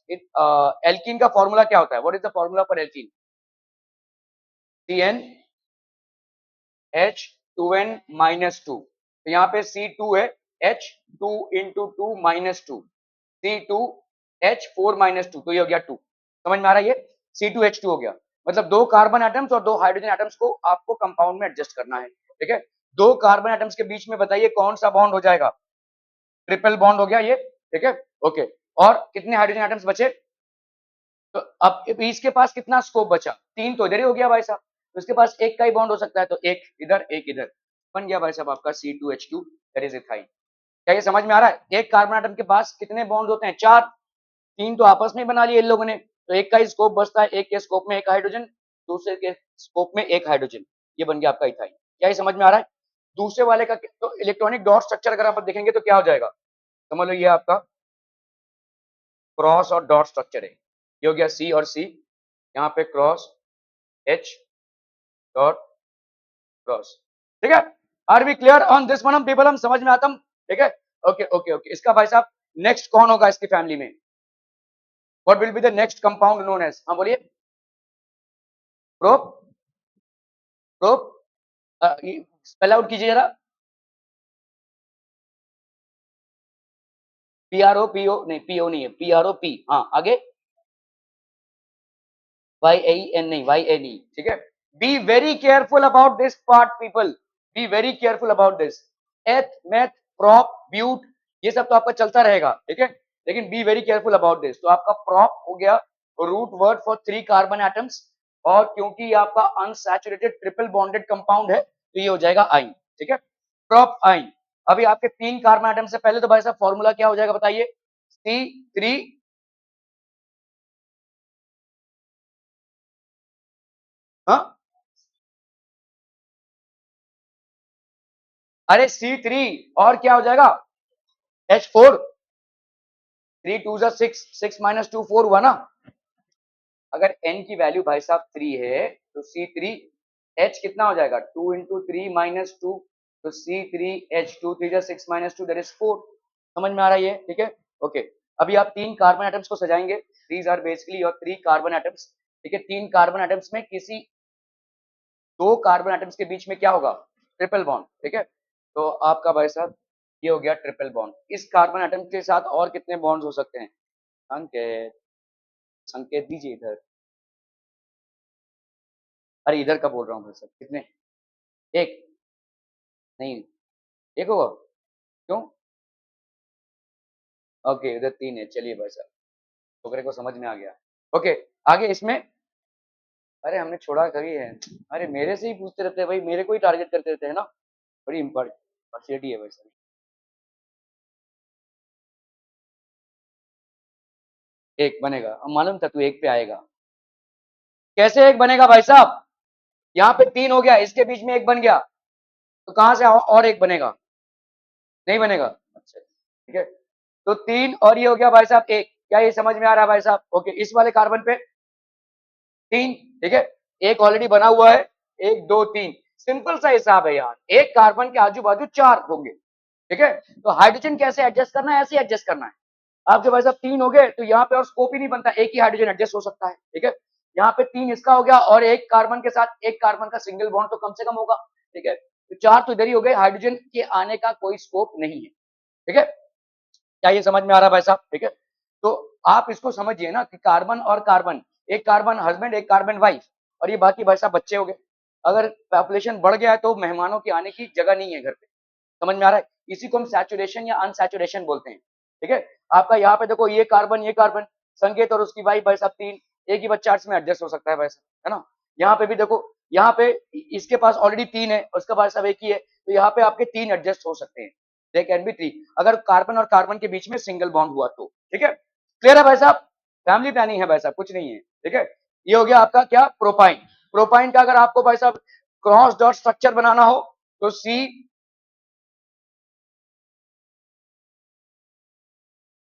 एल्कीन का फॉर्मूला क्या होता है? What is the formula for alkene? CN H2N -2। तो यहाँ पे C2 है, H2 इंटू 2 -2, C2 H4 -2, तो ये हो गया 2। समझ में आ रहा है? ये C2H2 हो गया। मतलब दो कार्बन एटम्स और दो हाइड्रोजन एटम्स को आपको कंपाउंड में एडजस्ट करना है, ठीक है। दो कार्बन एटम्स के बीच में बताइए कौन सा बॉन्ड हो जाएगा? ट्रिपल बॉन्ड हो गया ये, ठीक है। ओके, और कितने हाइड्रोजन एटम्स बचे? तो अब इसके पास कितना स्कोप बचा? 3 तो इधर ही हो गया भाई साहब, तो इसके पास एक का ही बॉन्ड हो सकता है, तो एक इधर एक इधर, बन गया भाई साहब आपका C2H2, दैट इज इथाइन। क्या ये समझ में आ रहा है? एक कार्बन एटम के पास कितने बॉन्ड होते हैं? 4। 3 तो आपस में बना लिए इन लोगों ने, तो एक का ही स्कोप बचता है, एक के स्कोप में एक हाइड्रोजन, दूसरे के स्कोप में एक हाइड्रोजन, ये बन गया आपका इथाइन। क्या ये समझ में आ रहा है? दूसरे वाले का तो इलेक्ट्रॉनिक डॉट स्ट्रक्चर अगर आप देखेंगे तो क्या हो जाएगा? समझ लो ये आपका क्रॉस और डॉट स्ट्रक्चर है, ये हो गया C और C, यहाँ पे क्रॉस H डॉट क्रॉस, ठीक है। Are we clear on this one? हम पीपल, हम समझ में आता हम, ठीक है। ओके ओके ओके, इसका भाई साहब नेक्स्ट कौन होगा इसकी फैमिली में? What will be the next compound known as? हाँ बोलिए। प्रोप, प्रोप, स्पेल आउट कीजिए जरा। PRO, PO नहीं, PO नहीं है, PROP, हाँ आगे। YAN नहीं, YANE, ठीक है। Be very careful about this part people, be very careful about this. Eth, meth, prop, but, ये सब तो आपका चलता रहेगा, ठीक है, लेकिन be very careful about this. तो आपका प्रॉप हो गया root word for 3 carbon atoms, और क्योंकि ये आपका अनसैचुरेटेड ट्रिपल बॉन्डेड कंपाउंड है तो ये हो जाएगा आइन, ठीक है। प्रोपाइन। अभी आपके 3 कार्बन आइटम से पहले तो भाई साहब फॉर्मूला क्या हो जाएगा बताइए, C3, हाँ अरे C3 और क्या हो जाएगा H4, 3 2 जा 6, 6 माइनस 2 4 हुआ ना। अगर n की वैल्यू भाई साहब 3 है तो C3 H कितना हो जाएगा 2 इंटू 3 माइनस 2, तो C3 H2, 3 जा 6 माइनस 2 दैट इज 4। समझ में आ रहा है ये, ठीक है ओके। अभी आप 3 कार्बन एटम्स को सजाएंगे, these are basically your 3 carbon atoms, ठीक है। 3 कार्बन एटम्स में किसी 2 कार्बन एटम्स के बीच में क्या होगा, ट्रिपल बॉन्ड, ठीक है। तो आपका भाई साहब ये हो गया ट्रिपल बॉन्ड। इस कार्बन एटम के साथ और कितने बॉन्ड्स हो सकते हैं, संकेत संकेत दीजिए इधर। अरे इधर का बोल रहा हूँ भाई साहब, कितने, एक नहीं, एक होगा क्यों, ओके इधर 3 है, चलिए भाई साहब छोकरे को समझ में आ गया। ओके आगे इसमें, अरे हमने छोड़ा कभी है, अरे मेरे से ही पूछते रहते हैं भाई, मेरे को ही टारगेट करते रहते हैं ना, बड़ी इम्पर्सिटी है भाई साहब। एक बनेगा, अब मालूम था तू एक पे आएगा। कैसे एक बनेगा भाई साहब, यहाँ पे 3 हो गया, इसके बीच में एक बन गया, तो कहां से और एक बनेगा, नहीं बनेगा, अच्छा ठीक है। तो 3 और ये हो गया भाई साहब एक, क्या ये समझ में आ रहा है भाई साहब, ओके। इस वाले कार्बन पे 3, ठीक है, एक ऑलरेडी बना हुआ है, 1 2 3, सिंपल सा हिसाब है यार, एक कार्बन के आजू बाजू 4 होंगे, ठीक है। तो हाइड्रोजन कैसे एडजस्ट करना है, ऐसे एडजस्ट करना है। आपके भाई साहब 3 हो गए तो यहाँ पे और स्कोप ही नहीं बनता, एक ही हाइड्रोजन एडजस्ट हो सकता है, ठीक है। यहाँ पे 3 इसका हो गया और एक कार्बन के साथ एक कार्बन का सिंगल बॉन्ड तो कम से कम होगा, ठीक है। तो 4 तो इधर ही हो गए, हाइड्रोजन के आने का कोई स्कोप नहीं है, ठीक है। क्या ये समझ में आ रहा है भाई साहब, ठीक है। तो आप इसको समझिए ना कि कार्बन और कार्बन, एक कार्बन हस्बैंड एक कार्बन वाइफ, और ये बाकी भाई साहब बच्चे हो गए। अगर पॉपुलेशन बढ़ गया है तो मेहमानों की आने की जगह नहीं है घर पे, समझ में आ रहा है। इसी को हम सैचुरेशन या अनसैचुरेशन बोलते हैं, ठीक है। आपका यहाँ पे देखो ये कार्बन संकेत और उसकी वाइफ भाई साहब 3, एक ही बच्चा में एडजस्ट हो सकता है भाई साहब, है ना। यहाँ पे भी देखो, यहाँ पे इसके पास ऑलरेडी 3 है, उसका भाई साहब एक ही है, तो यहाँ पे आपके 3 एडजस्ट हो सकते हैं, दे कैन बी 3, अगर कार्बन और कार्बन के बीच में सिंगल बॉन्ड हुआ तो, ठीक है। क्लियर है भाई साहब, फैमिली प्लानिंग है भाई साहब, कुछ नहीं है, ठीक है। ये हो गया आपका क्या, प्रोपाइन। प्रोपाइन का अगर आपको भाई साहब क्रॉस डॉट स्ट्रक्चर बनाना हो तो सी,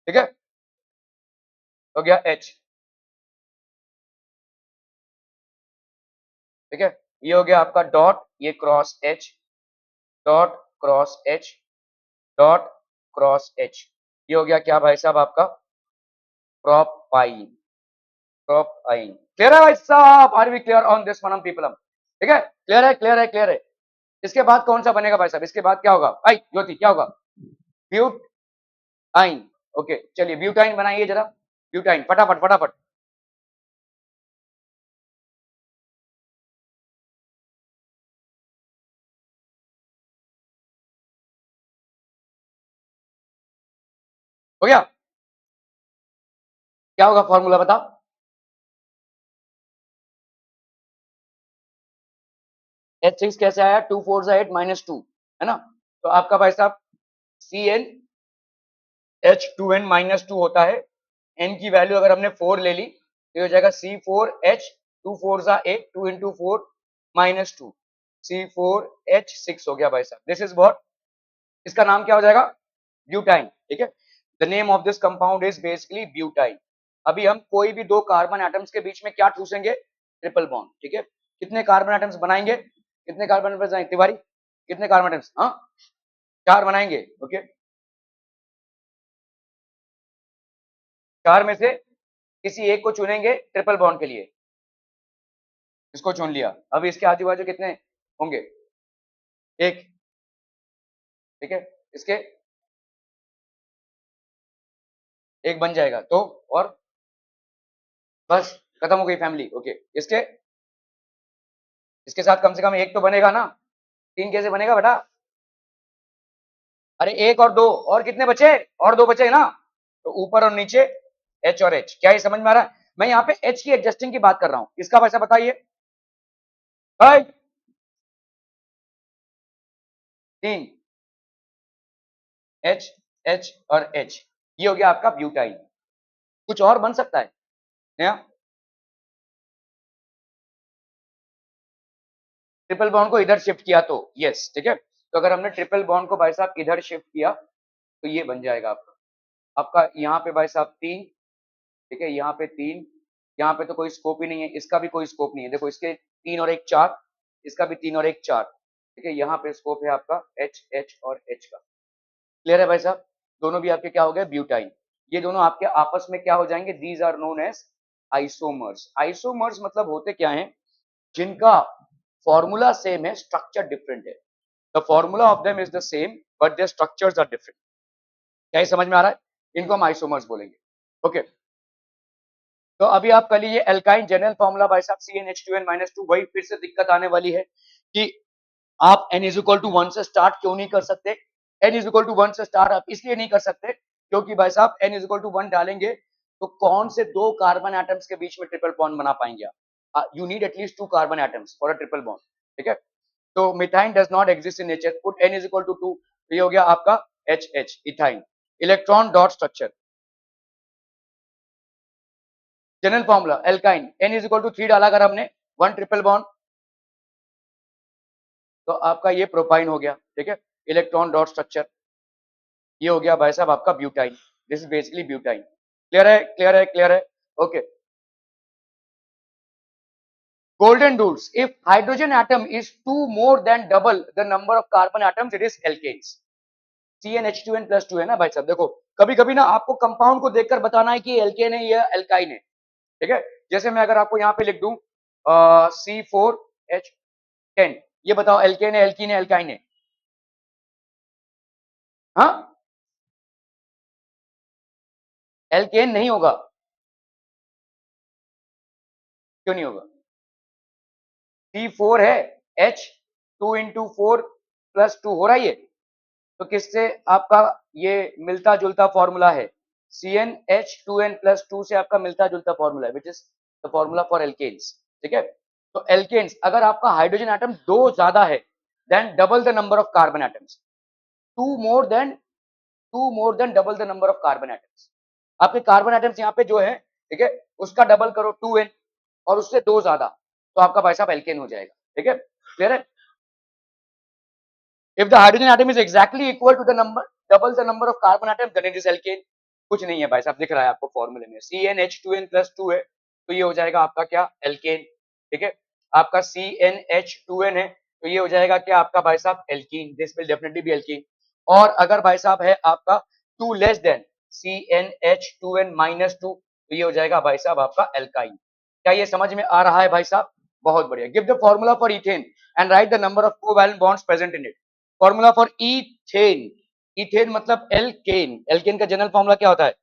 ठीक है, हो गया एच, ठीक है। ये हो गया आपका डॉट, ये cross H, dot cross H, dot cross H, ये हो गया क्या भाई साहब आपका प्रोपाइन, प्रोपाइन। क्लियर है भाई साहब, are we clear on this one people, ठीक है, क्लियर है क्लियर है क्लियर है। इसके बाद कौन सा बनेगा भाई साहब, इसके बाद क्या होगा, आई ज्योति क्या होगा, ब्यूटाइन, ओके चलिए ब्यूटाइन बनाइए जरा, ब्यूटाइन फटाफट फटाफट, हो गया, क्या होगा फॉर्मूला बताओ, H6 कैसे आया, 2 4 जा 8 माइनस 2, है ना। तो आपका भाई साहब Cn H2n माइनस 2 होता है, n की वैल्यू अगर हमने 4 ले ली तो हो जाएगा C4H, 2 4 जा 8, 2 इंटू 4 माइनस 2, C4H6 हो गया भाई साहब, दिस इज व्हाट, इसका नाम क्या हो जाएगा, ब्यूटाइन, ठीक है। The name of this compound is basically butyne. अभी हम कोई भी 2 कार्बन एटम्स के बीच में क्या ठूसेंगे, ट्रिपल बॉन्ड, ठीक है। कितने कार्बन एटम्स बनाएंगे, कितने कार्बन एटम्स बनाएंगे तिवारी, कितने कार्बन एटम्स, हाँ 4 बनाएंगे, ओके। 4 में से किसी एक को चुनेंगे ट्रिपल बॉन्ड के लिए, इसको चुन लिया, अब इसके आजू बाजू कितने होंगे, एक, ठीक है, इसके एक बन जाएगा तो, और बस खत्म हो गई फैमिली, ओके। इसके साथ कम से कम एक तो बनेगा ना, 3 कैसे बनेगा बेटा, अरे एक और दो, और कितने बचे, और 2 बचे ना, तो ऊपर और नीचे एच और एच, क्या ये समझ में आ रहा है। मैं यहाँ पे एच की एडजस्टिंग की बात कर रहा हूं, इसका वैसा बताइए, 3, H H और H, ये हो गया आपका ब्यूटाइल। कुछ और बन सकता है नया? ट्रिपल बॉन्ड को इधर शिफ्ट किया तो यस, ठीक है। तो अगर हमने ट्रिपल बॉन्ड को भाई साहब इधर शिफ्ट किया तो ये बन जाएगा आपका, यहाँ पे भाई साहब 3, ठीक है, यहाँ पे 3, यहाँ पे तो कोई स्कोप ही नहीं है, इसका भी कोई स्कोप नहीं है, देखो इसके 3 और 1 4, इसका भी 3 और 1 4, ठीक है। यहाँ पे स्कोप है आपका H H और H का। क्लियर है भाई साहब? दोनों भी आपके क्या हो गए, ब्यूटाइन। ये दोनों आपके आपस में क्या हो जाएंगे, these are known as isomers. Isomers मतलब होते क्या हैं, जिनका फॉर्मूला सेम है, स्ट्रक्चर डिफरेंट है। The formula of them is the same but their structures are different. क्या ये समझ में आ रहा है? इनको हम आइसोमर्स बोलेंगे। ओके, तो अभी आप कर लीजिए एल्काइन जनरल फॉर्मूला भाई साहब CnH2n-2। वही फिर से दिक्कत आने वाली है कि आप n इज इक्वल टू 1 से स्टार्ट क्यों नहीं कर सकते। n इज इक्वल टू 1 से स्टार्ट आप इसलिए नहीं कर सकते क्योंकि भाई साहब n इज इक्वल टू 1 डालेंगे तो कौन से दो कार्बन एटम्स के बीच में ट्रिपल बॉन्ड बना पाएंगे आप? You need at least 2 carbon atoms for a triple bond, ठीक है। तो methyne does not exist in nature, put n is equal to 2, ये हो गया आपका HH ethyne. Electron dot structure general formula alkyne, n is equal to 3 डाला अगर हमने, 1 ट्रिपल बॉन्ड, तो आपका ये प्रोपाइन हो गया, ठीक है। इलेक्ट्रॉन डॉट स्ट्रक्चर ये हो गया भाई साहब आपका butyne. This is basically butyne. Clear है, क्लियर है, क्लियर है? Okay. Golden rules: if hydrogen atom is 2 more than double the number of carbon atoms, it is alkanes. CnH2n+2 है ना भाई साहब। देखो कभी कभी ना आपको कंपाउंड को देखकर बताना है कि एल्केन है या एल्काइन है, ठीक है। जैसे मैं अगर आपको यहाँ पे लिख दूं C4H10, ये बताओ एल्केन है, एल्कीन है, एल्काइन है? हाँ, एल्केन नहीं होगा। क्यों नहीं होगा? C4 है, H 2 इंटू 4+2 हो रहा है ये, तो किससे आपका ये मिलता जुलता फॉर्मूला है, CnH2n+2 से आपका मिलता जुलता फॉर्मूला है, which is the formula for alkanes, ठीक है। तो एल्केन्स अगर आपका हाइड्रोजन एटम 2 ज्यादा है than double the number of carbon atoms, 2 more than double the number of carbon atoms. आपके कार्बन एटम्स यहाँ पे जो है, ठीक है, उसका डबल करो 2n और उससे 2 ज्यादा, तो आपका भाई साहब एल्केन हो जाएगा, ठीक है। क्लियर है? If the hydrogen atom is exactly equal to the number, double the number of carbon atoms, then it is alkane. कुछ नहीं है भाई साहब, दिख रहा है आपको फॉर्मूले में, CnH2n+2 है तो ये हो जाएगा आपका क्या, एल्केन, ठीक है। आपका CnH2n है तो ये हो जाएगा क्या आपका भाई साहब, alkene. This will definitely be alkene. और अगर भाई साहब है आपका 2 लेस देन CnH2n-2 तो ये हो जाएगा भाई साहब आपका एल्काइन। क्या ये समझ में आ रहा है भाई साहब? बहुत बढ़िया। Give the formula for ethane and right the number of covalent bonds present in it. Formula for ethane, ethane मतलब एल्केन, एल्केन का जनरल फॉर्मूला क्या होता है?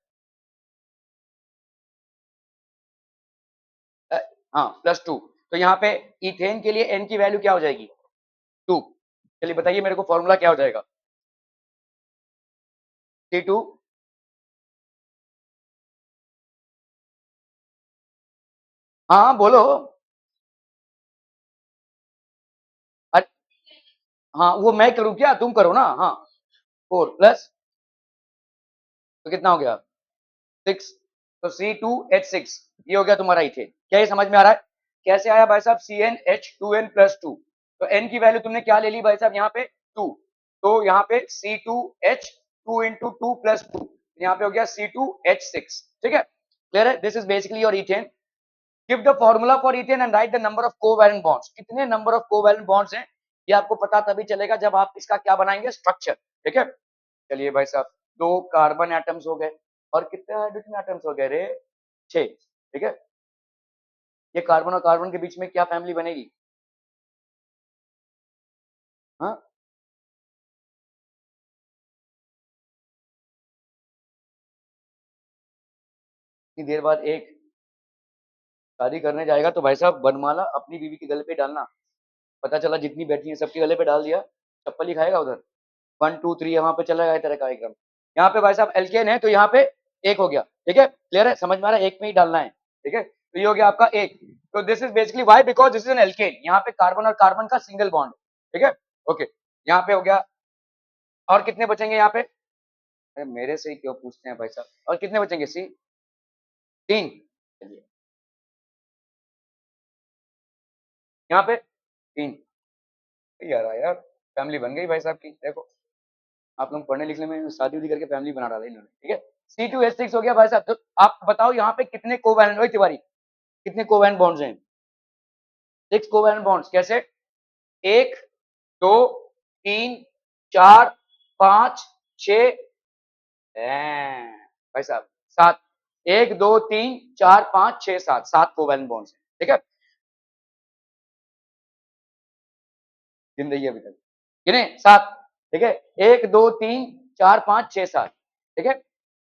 हाँ, +2। तो यहाँ पे इथेन के लिए n की वैल्यू क्या हो जाएगी, 2। चलिए बताइए मेरे को फॉर्मूला क्या हो जाएगा, C2, हाँ बोलो। अरे हाँ, वो मैं करूँ क्या, तुम करो ना। हाँ, 4 प्लस, तो कितना हो गया, 6, तो C2H6 ये हो गया तुम्हारा इथेन। क्या ये समझ में आ रहा है? कैसे आया भाई साहब, CnH2n+2, तो n की वैल्यू तुमने क्या ले ली भाई साहब, यहाँ पे 2, तो यहाँ पे C2H 2 इंटू 2+2, यहाँ पे हो गया C2H6, ठीक है। क्लियर है? This is basically your ethane. Give the formula for ethane and right the number of covalent bonds. कितने नंबर ऑफ कोवैलेंट बॉन्ड्स हैं ये आपको पता तभी चलेगा जब आप इसका क्या बनाएंगे, स्ट्रक्चर, ठीक है। चलिए भाई साहब, 2 कार्बन एटम्स हो गए और कितने हाइड्रोजन एटम्स हो गए रे, 6, ठीक है। ये कार्बन और कार्बन के बीच में क्या फैमिली बनेगी? हाँ, इतनी देर बाद एक शादी करने जाएगा तो भाई साहब वरमाला अपनी बीवी के गले पे डालना। पता चला जितनी बैठी है सबके गले पे डाल दिया, चप्पल ही खाएगा उधर। 1 2 3 यहाँ पे चला गया तेरा कार्यक्रम। यहाँ पे भाई साहब एल्केन है तो यहाँ पे एक हो गया, ठीक है। क्लियर है, समझ में आ रहा है? एक में ही डालना है, ठीक है। तो ये हो गया आपका एक। तो this is basically why, because this is an alkane. यहाँ पे कार्बन और कार्बन का सिंगल बॉन्ड, ठीक है। ओके, यहाँ पे हो गया। और कितने बचेंगे यहाँ पे? अरे मेरे से ही क्यों पूछते हैं भाई साहब? और कितने बचेंगे? सी 3। चलिए यहाँ पे 3। यार यार, फैमिली बन गई भाई साहब की। देखो आप लोग पढ़ने लिखने में शादी उदी करके फैमिली बना डाला इन्होंने। ठीक है, C2H6 हो गया भाई साहब। तो आप बताओ यहाँ पे कितने कोवैलेंट, वही तिवारी, कितने कोवैलेंट बॉन्ड्स हैं? 6 कोवैलेंट बॉन्ड्स। कैसे? 1 2 3 4 5 6 भाई साहब 7। 1 2 3 4 5 6 7, 7 कोवैलेंट बॉन्ड्स हैं। ठीक है, जिंदगी अभी तक गिने 7। ठीक है, 1 2 3 4 5 6 7। ठीक है,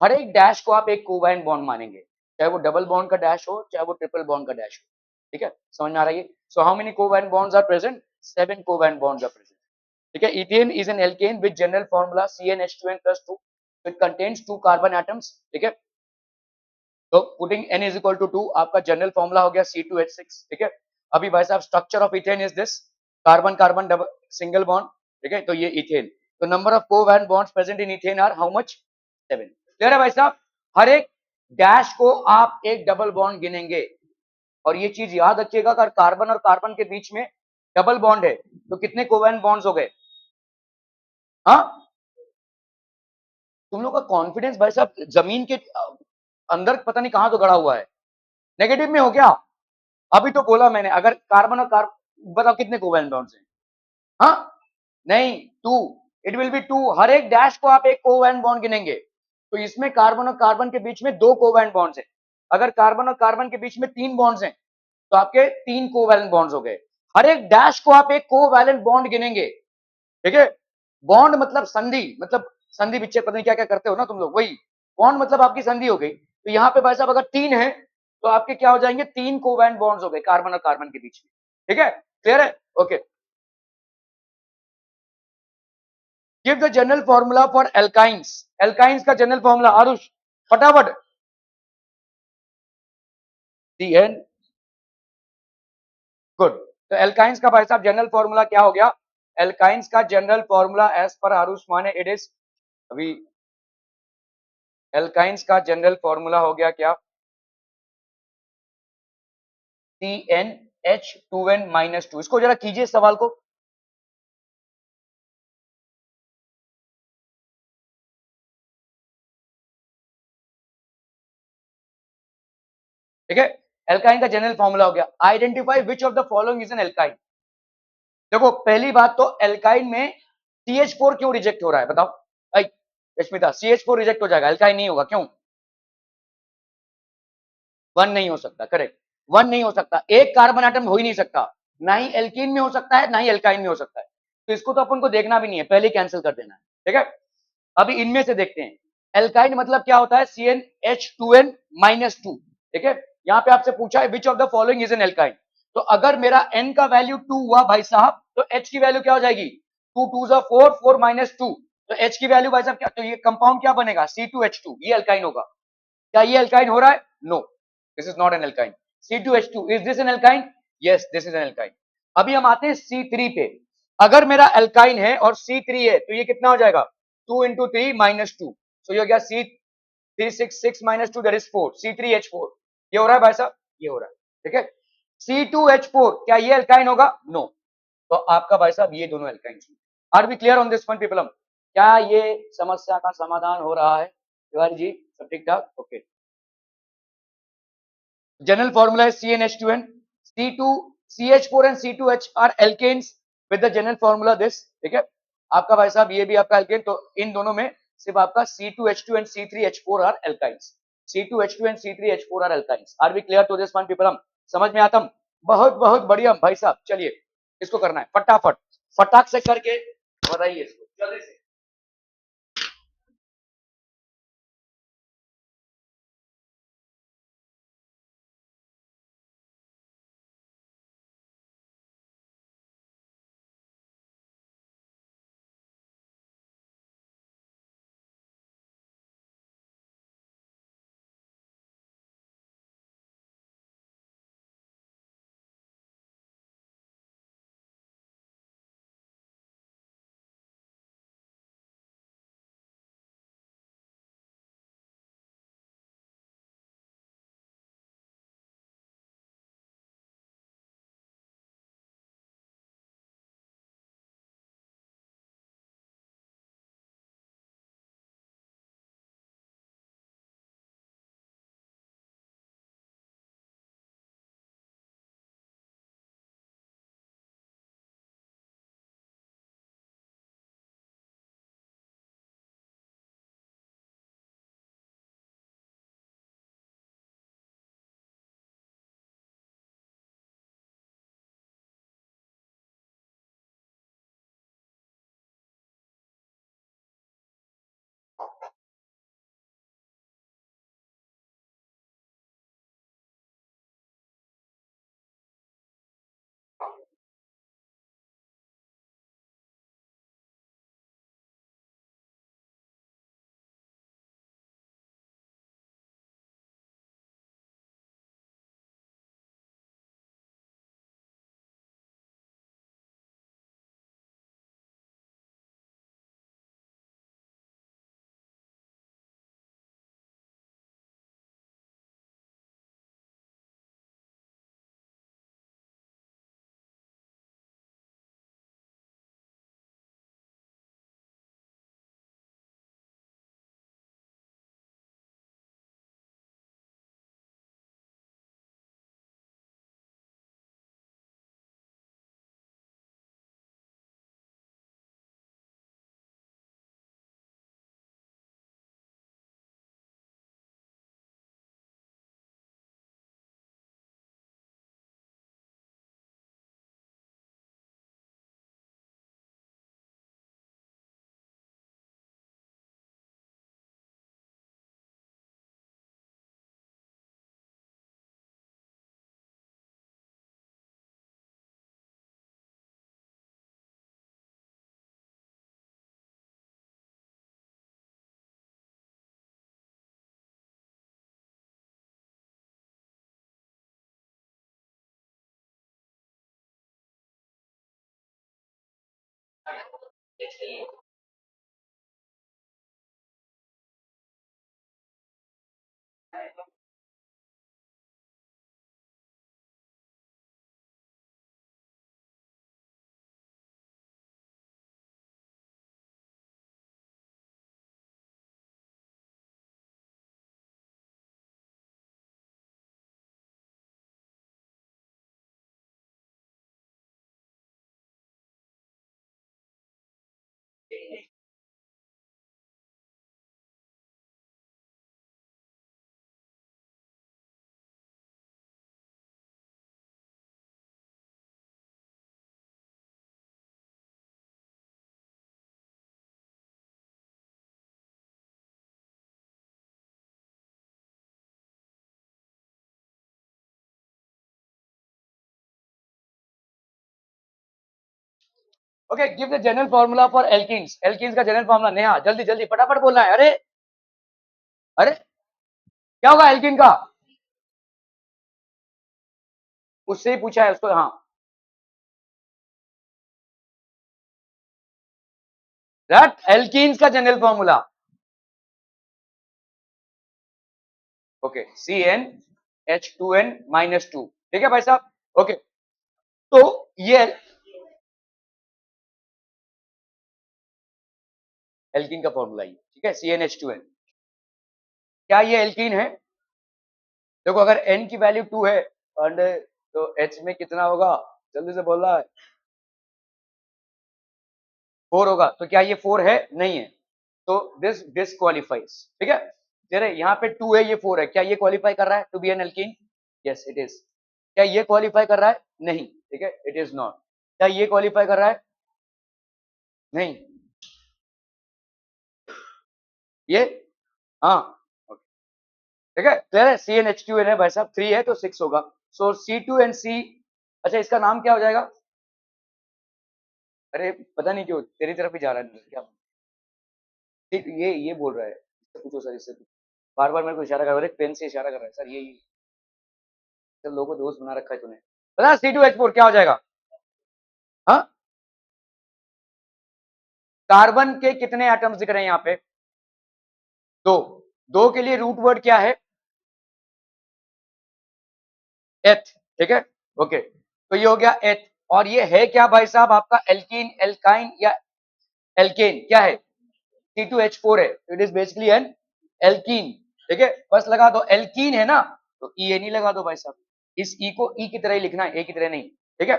हर एक डैश को आप एक कोवैलेंट बॉन्ड मानेंगे, चाहे वो डबल बॉन्ड का डैश हो, चाहे वो ट्रिपल बॉन्ड का डैश हो। ठीक है, समझ में आ रहा है? So how many covalent bonds are present? 7 covalent bonds are present. ठीक है, ethane is an alkane with general formula CnH2n+2। It contains 2 carbon atoms. ठीक है, तो putting n is equal to 2, आपका जनरल फॉर्मूला हो गया C2H6। ठीक है, अभी भाई साहब structure of ethane is this, carbon carbon double single bond. ठीक है, तो ये इथेन। तो number of covalent bonds present in ethane are how much? 7। Clear है भाई साहब? हर एक डैश को आप एक डबल बॉन्ड गिनेंगे। और ये चीज याद रखिएगा, अगर कार्बन और कार्बन के बीच में डबल बॉन्ड है तो कितने कोवैलेंट बॉन्ड्स हो गए? हाँ, तुम लोग का कॉन्फिडेंस भाई साहब जमीन के अंदर पता नहीं कहां तो गड़ा हुआ है। नेगेटिव में हो क्या? अभी तो बोला मैंने, अगर कार्बन और कार्बन, बताओ कितने कोवैलेंट बॉन्ड्स हैं? हाँ, नहीं, 2। It will B 2। हर एक डैश को आप एक कोवैलेंट बॉन्ड गिनेंगे। तो इसमें कार्बन और कार्बन के बीच में 2 कोवैलेंट बॉन्ड्स हैं। अगर कार्बन और कार्बन के बीच में 3 बॉन्ड्स हैं तो आपके 3 कोवैलेंट बॉन्ड्स हो गए। हर एक डैश को आप एक कोवैलेंट बॉन्ड गिनेंगे। ठीक है, बॉन्ड मतलब संधि, मतलब संधि विच्छेद पता नहीं क्या क्या करते हो ना तुम लोग, वही बॉन्ड मतलब आपकी संधि हो गई। तो यहाँ पे भाई साहब अगर 3 है तो आपके क्या हो जाएंगे? 3 कोवैलेंट बॉन्ड्स हो गए कार्बन और कार्बन के बीच में। ठीक है, क्लियर है? Okay, give the general formula for alkynes. Alkynes का जनरल फॉर्मूला आरुष फटाफट। CN। गुड। तो एल्काइंस का भाई साहब जनरल फॉर्मूला क्या हो गया? एल्काइंस का general formula as per Aarush माने इट इज, अभी एल्काइंस का जनरल फॉर्मूला हो गया क्या? CnH2n-2। इसको जरा कीजिए सवाल को। ठीक है, एल्काइन का जनरल फॉर्मूला हो गया। Identify which of the following is an alkyne. देखो पहली बात तो एल्काइन में CH4 क्यों रिजेक्ट हो रहा है बताओ? रश्मिता, CH4 रिजेक्ट हो जाएगा, एल्काइन नहीं होगा, क्यों? 1 नहीं हो सकता, करेक्ट। 1 नहीं हो सकता, एक कार्बन एटम हो ही नहीं सकता, ना ही एल्कीन में हो सकता है ना ही एल्काइन में हो सकता है। तो इसको तो अपन को देखना भी नहीं है, पहले कैंसिल कर देना है। ठीक है, अभी इनमें से देखते हैं। एल्काइन मतलब क्या होता है? CnH2n-2। ठीक है, यहाँ पे आपसे पूछा है विच of the following is an alkyne. तो अगर मेरा n का वैल्यू 2 हुआ भाई साहब तो h की वैल्यू क्या हो जाएगी? 2 2 4, 4 -2। तो h की वैल्यू भाई साहब क्या, तो ये कंपाउंड क्या बनेगा? C2H2। ये एल्काइन होगा। क्या ये एल्काइन हो रहा है? No, this is not an alkyne. C2H2, is this an alkyne? Yes, this is an alkyne. अभी हम आते हैं C3 पे। अगर मेरा एल्काइन है और C3 है तो ये कितना हो जाएगा? 2 into 3 -2। सो ये हो गया C3 6 -2 दैट इज 4, C3H4। ये हो रहा है भाई साहब, ये हो रहा है। ठीक है, C2H4 क्या ये एल्काइन होगा? नो। तो आपका भाई साहब ये दोनों alkyne. Are be clear on this one people? क्या ये समस्या का समाधान हो रहा है तिवारी जी? सब ठीक ठाक? ओके। जनरल फॉर्मूला है CnH2n। C2 CH4 and C2H are alkanes with the general formula this. ठीक है, आपका भाई साहब ये भी आपका एल्केन। तो इन दोनों में सिर्फ आपका C2H2 and C3H4 are alkynes. C2H2 and C3H4 are alkynes. Are we clear to this one people? समझ में आता? बहुत बहुत बढ़िया भाई साहब। चलिए इसको करना है फटाफट, फटाक से करके बताइए इसको जल्दी से। Okay, give the general formula for alkenes. Alkenes का जनरल फॉर्मूला। नेहा जल्दी जल्दी फटाफट बोलना है। अरे अरे क्या होगा एल्कीन का? उससे ही पूछा है उसको। हाँ, दैट एल्कीन्स का जनरल फॉर्मूला। Okay, CnH2n-2। ठीक है भाई साहब। ओके, तो ये एल्कीन का फॉर्मूला ही, ठीक है, CnH2n। क्या ये एल्कीन है? देखो, अगर N की वैल्यू 2 है एंड तो H में कितना होगा? जल्दी से बोल रहा है। 4 होगा। तो क्या ये 4 है? नहीं है। तो दिस डिसक्वालीफाइज। ठीक है, तेरे यहाँ पे 2 है, ये 4 है। क्या ये क्वालिफाई कर रहा है to be an alkene? Yes it is. क्या ये क्वालिफाई कर रहा है? नहीं। ठीक है, इट इज नॉट। क्या ये क्वालिफाई कर रहा है? नहीं। ये हाँ, ठीक है, क्लियर है। CnH2n है भाई साहब, 3 है तो 6 होगा। सो C2N C। अच्छा, इसका नाम क्या हो जाएगा? अरे पता नहीं क्यों तेरी तरफ ही जा रहा है क्या? ठीक, ये बोल रहा है। इससे पूछो सर, इससे पूछो। बार बार मेरे को इशारा कर रहा है, पेन से इशारा कर रहा है सर। ये सब लोगों को दोस्त बना रखा है तूने। पता C2H4 क्या हो जाएगा? हाँ, कार्बन के कितने एटम्स दिख रहे हैं यहाँ पे? 2। 2 के लिए रूट वर्ड क्या है? एथ। ठीक है, ओके, तो ये हो गया एथ। और ये है क्या भाई साहब? आपका एल्कीन, एल्काइन या एल्केन क्या है? C2H4 है। It is basically N alkene. ठीक है, बस लगा दो एल्कीन है ना, तो ई नहीं लगा दो भाई साहब। इस ई को ई की तरह ही लिखना है, ए की तरह नहीं। ठीक है,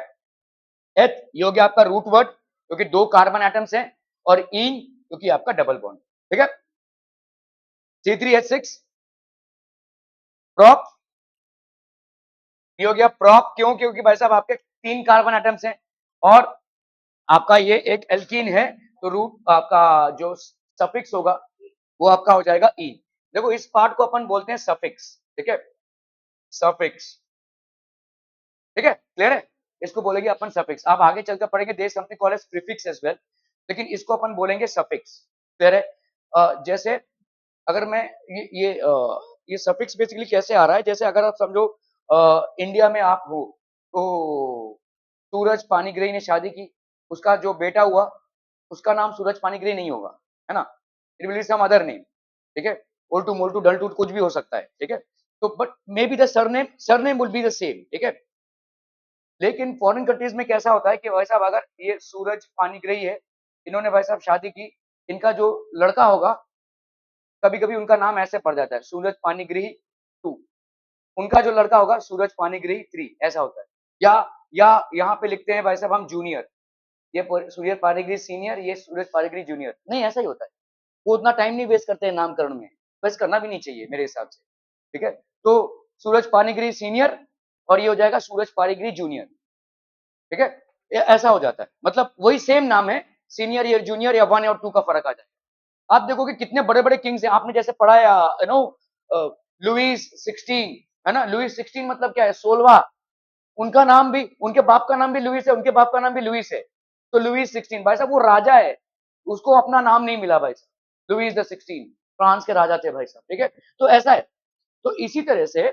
एथ ये हो गया आपका रूट वर्ड क्योंकि 2 कार्बन एटम्स हैं, और इन क्योंकि आपका डबल बॉन्ड। ठीक है, C3H6 प्रॉप। ये हो गया प्रॉप। क्यों? क्योंकि भाई साहब आपके 3 कार्बन एटम्स हैं और आपका ये एक एल्कीन है, तो रूट आपका जो सफिक्स होगा वो आपका हो जाएगा ई। देखो, इस पार्ट को अपन बोलते हैं सफिक्स। ठीक है, सफिक्स। ठीक है, क्लियर है। इसको बोलेंगे अपन सफिक्स। आप आगे चलकर पढ़ेंगे there something called as prefix as well, लेकिन इसको अपन बोलेंगे सफिक्स। क्लियर है। जैसे अगर मैं ये सफिक्स बेसिकली कैसे आ रहा है? जैसे अगर आप समझो इंडिया में आप हो, तो सूरज पानीग्रही ने शादी की, उसका जो बेटा हुआ उसका नाम सूरज पानीग्रही नहीं होगा, है ना? It will be some other name. ठीक है, ओल्टू मोल्टू डल्टू कुछ भी हो सकता है। ठीक है, तो but may be the surname will be the same. ठीक है, लेकिन फॉरेन कंट्रीज में कैसा होता है कि भाई साहब अगर ये सूरज पानीग्रही है, इन्होंने भाई साहब शादी की, इनका जो लड़का होगा कभी कभी उनका नाम ऐसे पड़ जाता है सूरज पानीग्रही 2, उनका जो लड़का होगा सूरज पानीग्रही 3, ऐसा होता है। या या यहाँ पे लिखते हैं भाई साहब हम जूनियर, ये सूरज पानीग्रही सीनियर, ये सूरज पानीग्रही जूनियर, नहीं ऐसा ही होता है। वो उतना टाइम नहीं वेस्ट करते हैं नामकरण में, वेस्ट करना भी नहीं चाहिए मेरे हिसाब से। ठीक है, तो सूरज पानीग्रही सीनियर और ये हो जाएगा सूरज पानीग्रही जूनियर। ठीक है, ऐसा हो जाता है, मतलब वही सेम नाम है, सीनियर या जूनियर या 1 और 2 का फर्क आ जाए। आप देखोगे कितने बड़े बड़े किंग्स हैं, आपने जैसे पढ़ा है यू नो लुइस 16, है ना? लुइस 16 मतलब क्या है? 16वां। उनका नाम भी, उनके बाप का नाम भी लुइस है, उनके बाप का नाम भी लुइस है। तो लुइस 16 भाई साहब वो राजा है, उसको अपना नाम नहीं मिला भाई साहब। लुइस द 16 फ्रांस के राजा थे भाई साहब। ठीक है, तो ऐसा है। तो इसी तरह से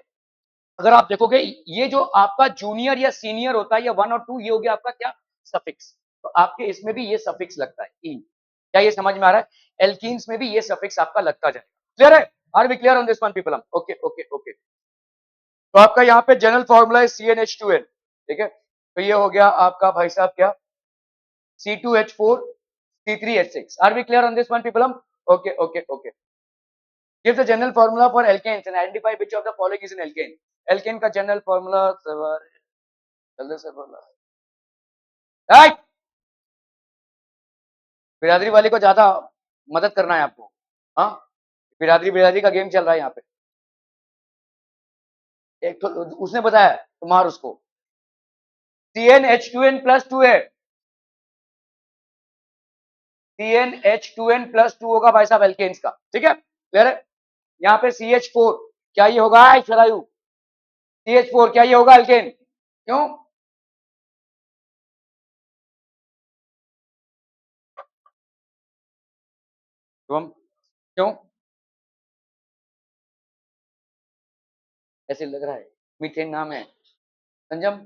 अगर आप देखोगे ये जो आपका जूनियर या सीनियर होता है या 1 और 2, ये हो गया आपका क्या? सफिक्स। तो तो आपके इसमें भी ये सफिक्स लगता है इन। क्या ये समझ में आ रहा है? एल्कीन्स में भी ये सफिक्स आपका लगता जाएगा। क्लियर है? Are we clear on this one people? Okay okay okay. तो आपका यहाँ पे जनरल फॉर्मूला है CnH2n, ठीक है। तो ये हो गया आपका भाई साहब क्या, C2H4 C3H6। Are we clear on this one people? Okay okay okay. Give the general formula for alkanes and identify which of the following is an alkane. Alkane का जनरल फॉर्मूला जल्दी से बोला। राइट, बिरादरी वाले को ज्यादा मदद करना है आपको। हाँ, बिरादरी बिरादरी का गेम चल रहा है यहाँ पे। एक तो उसने बताया, तुम्हार उसको CnH2n प्लस 2 है। CnH2n प्लस 2 होगा भाई साहब एल्केन्स का, ठीक है। क्लियर है? यहाँ पे CH4 क्या ये होगा शरायु? CH4 क्या ये होगा एल्केन? क्यों? क्यों ऐसे लग रहा है? मीथेन नाम है संजम।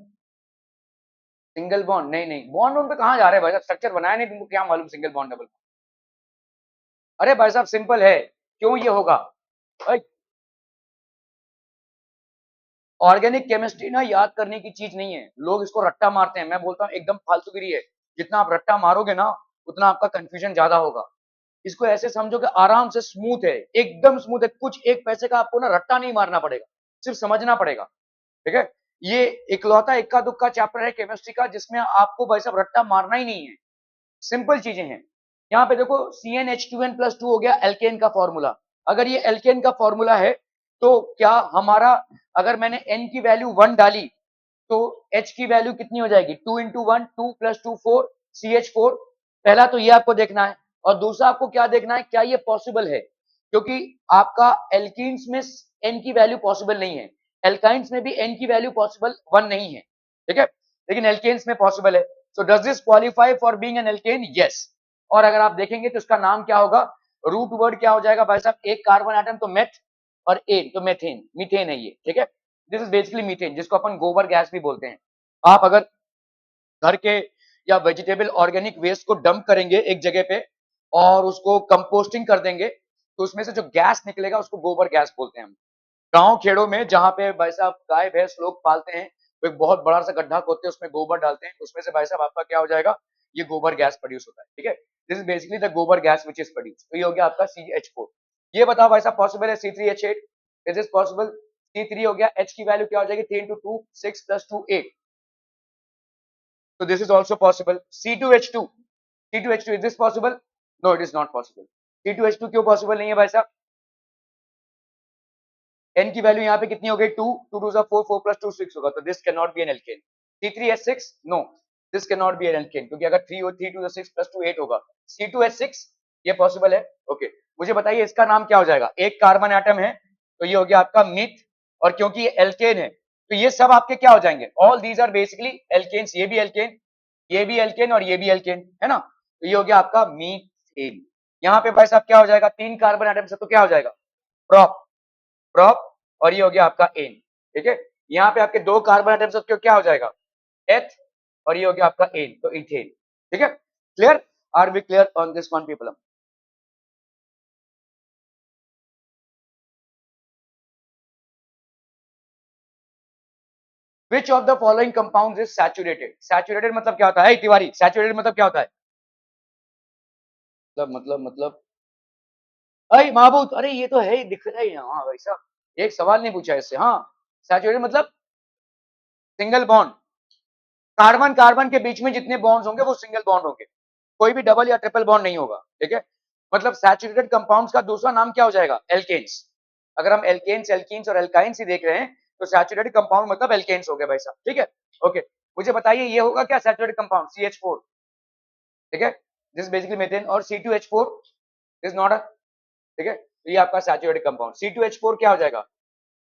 सिंगल बॉन्ड नहीं नहीं, बॉन्ड पे कहां जा रहे हैं भाई साहब? स्ट्रक्चर बनाया नहीं, तुमको क्या मालूम सिंगल बॉन्ड डबल? अरे भाई साहब सिंपल है, क्यों ये होगा? ऑर्गेनिक केमिस्ट्री ना याद करने की चीज नहीं है, लोग इसको रट्टा मारते हैं। मैं बोलता हूँ एकदम फालतूगिरी है। जितना आप रट्टा मारोगे ना उतना आपका कंफ्यूजन ज्यादा होगा। इसको ऐसे समझो कि आराम से स्मूथ है, एकदम स्मूथ है। कुछ एक पैसे का आपको ना रट्टा नहीं मारना पड़ेगा, सिर्फ समझना पड़ेगा, ठीक है। ये इकलौता इक्का दुक्का चैप्टर है केमिस्ट्री का जिसमें आपको भाई साहब रट्टा मारना ही नहीं है, सिंपल चीजें हैं। यहाँ पे देखो CnH2n प्लस 2 हो गया एल्केन का फॉर्मूला। अगर ये एल्केन का फॉर्मूला है तो क्या हमारा, अगर मैंने n की वैल्यू 1 डाली तो h की वैल्यू कितनी हो जाएगी? 2 इंटू 1 2 प्लस 2 4 CH4। पहला तो ये आपको देखना है, और दूसरा आपको क्या देखना है, क्या ये पॉसिबल है? क्योंकि आपका एल्कीन्स में n की वैल्यू पॉसिबल नहीं है, एल्काइंस में भी n की वैल्यू पॉसिबल 1 नहीं है, ठीक है, लेकिन एल्केन्स में पॉसिबल है। So does this qualify for being an alkane? Yes. और अगर आप देखेंगे तो इसका नाम क्या होगा, रूट वर्ड क्या हो जाएगा भाई साहब? एक कार्बन एटम तो मेथ और एन तो मेथेन, मीथेन है ये, ठीक है। दिस इज बेसिकली मीथेन, जिसको अपन गोबर गैस भी बोलते हैं। आप अगर घर के या वेजिटेबल ऑर्गेनिक वेस्ट को डंप करेंगे एक जगह पे और उसको कंपोस्टिंग कर देंगे तो उसमें से जो गैस निकलेगा उसको गोबर गैस बोलते हैं हम। गांव खेड़ों में जहां पे भाई साहब गाय भैंस लोग पालते हैं, तो एक बहुत बड़ा सा गड्ढा खोदते हैं, उसमें गोबर डालते हैं, उसमें से भाई साहब आपका क्या हो जाएगा, ये गोबर गैस प्रोड्यूस होता है, ठीक है। दिस इज बेसिकली द गोबर गैस विच इज प्रोड्यूस। तो ये हो गया आपका CH4। ये बताओ भाई साहब पॉसिबल है C3H8? Is is possible? C3 हो गया, H की वैल्यू क्या हो जाएगी? 3 into 2 6 plus 2 8। So this is also possible. C2H2, C2H2 is this possible? No, it is not possible. C2H2 क्यों possible नहीं है भाई साहब? n की वैल्यू यहाँ पे कितनी हो गई? 2 2 2 4 4 प्लस 2 6 होगा, तो this can not be an alkane. C3H6 no, this can not be an alkane, क्योंकि अगर 3 हो 3 2 6 प्लस 2 8 होगा। C2H6 ये पॉसिबल है, ओके। मुझे बताइए इसका नाम क्या हो जाएगा? एक कार्बन एटम है तो ये हो गया आपका मीथ, और क्योंकि ये एल्केन है तो ये सब आपके क्या हो जाएंगे? All these are basically alkanes. ये भी एल्केन, ये भी एल्केन और ये भी एल्केन है ना, तो ये हो गया आपका मीथेन। यहाँ पे भाई साहब क्या हो जाएगा? 3 कार्बन एटम से तो क्या हो जाएगा? प्रोप, प्रोप, और ये हो गया आपका एन, ठीक है। यहाँ पे आपके 2 कार्बन एटम से तो क्या हो जाएगा? एथ, और ये हो गया आपका एन, तो इथेन, ठीक है। Clear? Are we clear on this one people? Which of the following compound is saturated? Saturated मतलब क्या होता है तिवारी? सैचुरेटेड मतलब क्या होता है? मतलब अरे महबूद, अरे ये तो है, दिख रहा है यहाँ भाई साहब, एक सवाल नहीं पूछा इससे। हाँ, सैचुरेटेड मतलब सिंगल बॉन्ड, कार्बन कार्बन के बीच में जितने बॉन्ड्स होंगे वो सिंगल बॉन्ड होंगे, कोई भी डबल या ट्रिपल बॉन्ड नहीं होगा, ठीक है। मतलब सैचुरेटेड कंपाउंड्स का दूसरा नाम क्या हो जाएगा? एल्केन्स। अगर हम एल्केन्स एल्कीन्स और एल्काइंस ही देख रहे हैं तो सैचुरेटेड कंपाउंड मतलब एल्केन्स हो गए भाई साहब, ठीक है। ओके, मुझे बताइए ये होगा क्या सैचुरेटेड कंपाउंड? CH4, ठीक है, दिस बेसिकली मेथेन। और C2H4 इज नॉट अ, ठीक है, तो ये आपका सैचुरेटेड कंपाउंड। C2H4 क्या हो जाएगा?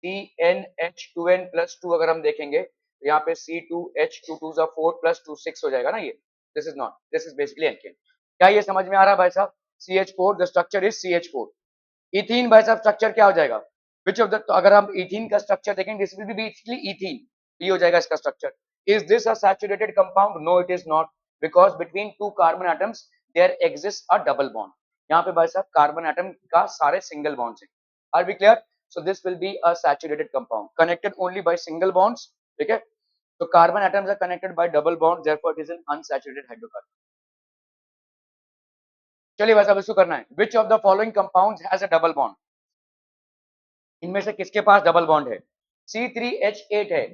CnH2n प्लस 2 अगर हम देखेंगे तो यहाँ पे C2H2 2 4 प्लस 2 6 हो जाएगा ना ये। This is not, this is basically alkane. क्या ये समझ में आ रहा है भाई साहब? CH4 the structure is CH4। Ethene भाई साहब स्ट्रक्चर क्या हो जाएगा? विच ऑफ द, तो अगर हम इथीन का स्ट्रक्चर देखेंगे this will be basically ethene, ये हो जाएगा इसका structure. Is this a saturated compound? No it is not. Because between two carbon atoms there exist a double bond. यहाँ पे भाई साहब कार्बन एटम का सारे सिंगल बॉन्ड्स हैं। Are be clear? So this will be a saturated compound connected only by single bonds. ठीक है, तो carbon atoms are connected by double bond, therefore it is an unsaturated hydrocarbon. चलिए भाई साहब इसको करना है। विच of the following compounds has a double bond? इनमें से किसके पास डबल बॉन्ड है? C3H8 है।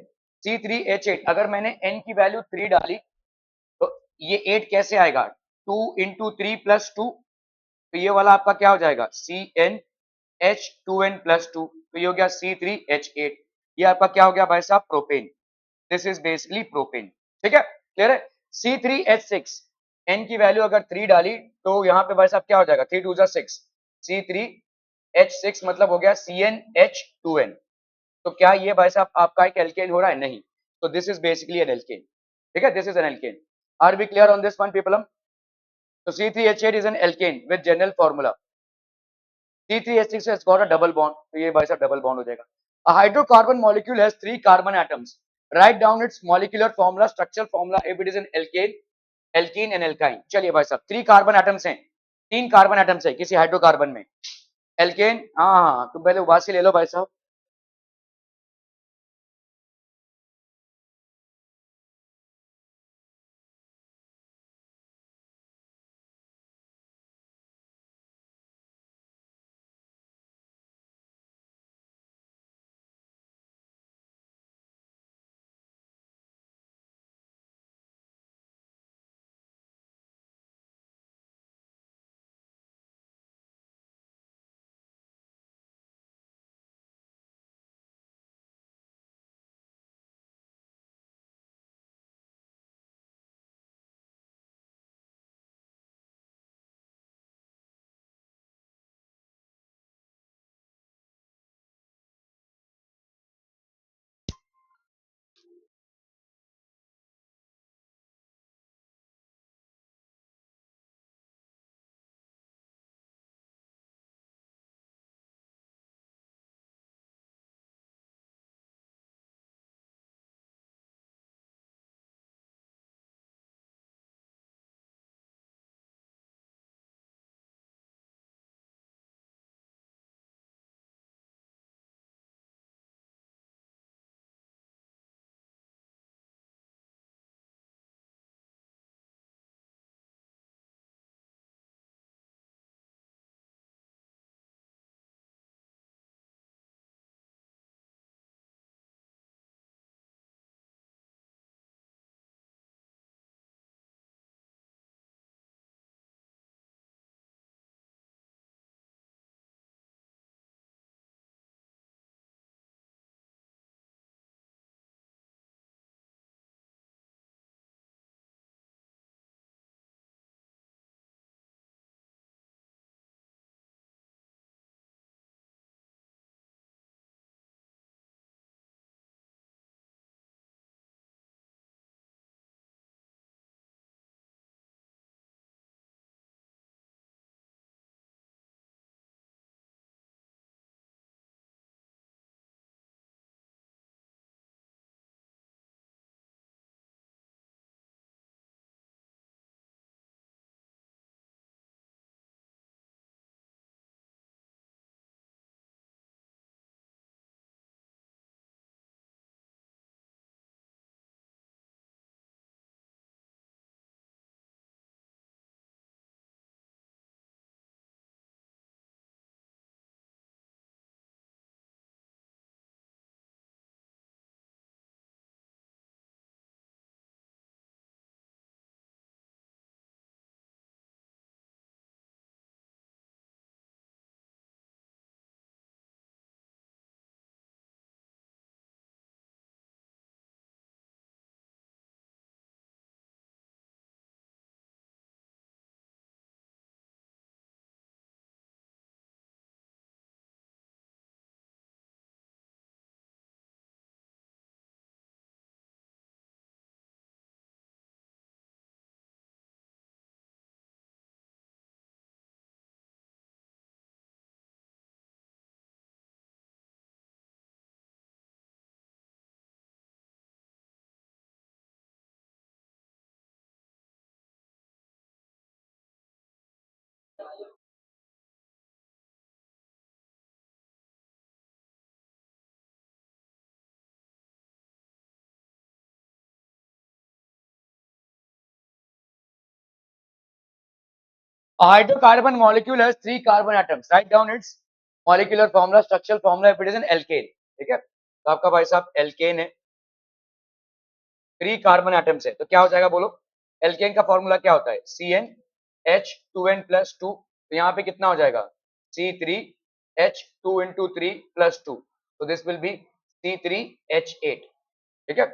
C3H8 अगर मैंने N की वैल्यू 3 डाली तो ये 8 कैसे आएगा? 2 इंटू 3 प्लस 2, तो ये वाला आपका क्या हो जाएगा? CnH2n प्लस 2, तो ये हो गया C3H8। ये आपका क्या हो गया भाई साहब? Propane. This is basically propane. ठीक है, क्लियर है? C3H6 N की वैल्यू अगर 3 डाली तो यहाँ पे भाई साहब क्या हो जाएगा? 3 2 6, C3H6 मतलब हो गया CnH2n। तो क्या ये भाई साहब आपका एक एल्केन हो रहा है? नहीं। तो this is basically an alkane. ठीक है, this is an alkane. Are we clear on this one people? तो C3H8 is an alkane with general formula. C3H6 has got a double bond, तो ये भाई साहब डबल बॉन्ड हो जाएगा। A hydrocarbon molecule has 3 carbon atoms. Write down its molecular formula, structural formula if it is an alkane, alkene and alkyne. चलिए भाई साहब 3 carbon atoms हैं, 3 कार्बन एटम्स है किसी हाइड्रोकार्बन में। एल्केन, हाँ तुम पहले उबासी ले लो भाई साहब। A hydrocarbon molecule has 3 carbon atoms. Write down its molecular formula, structural formula if it is an alkane. ठीक है, तो आपका भाई साहब एल्केन है, 3 कार्बन एटम्स है, तो क्या हो जाएगा बोलो? एल्केन का फॉर्मूला क्या होता है? CnH2n+2, तो यहाँ पे कितना हो जाएगा? C3H2 into 3 plus 2, तो दिस विल बी C3H8. ठीक है,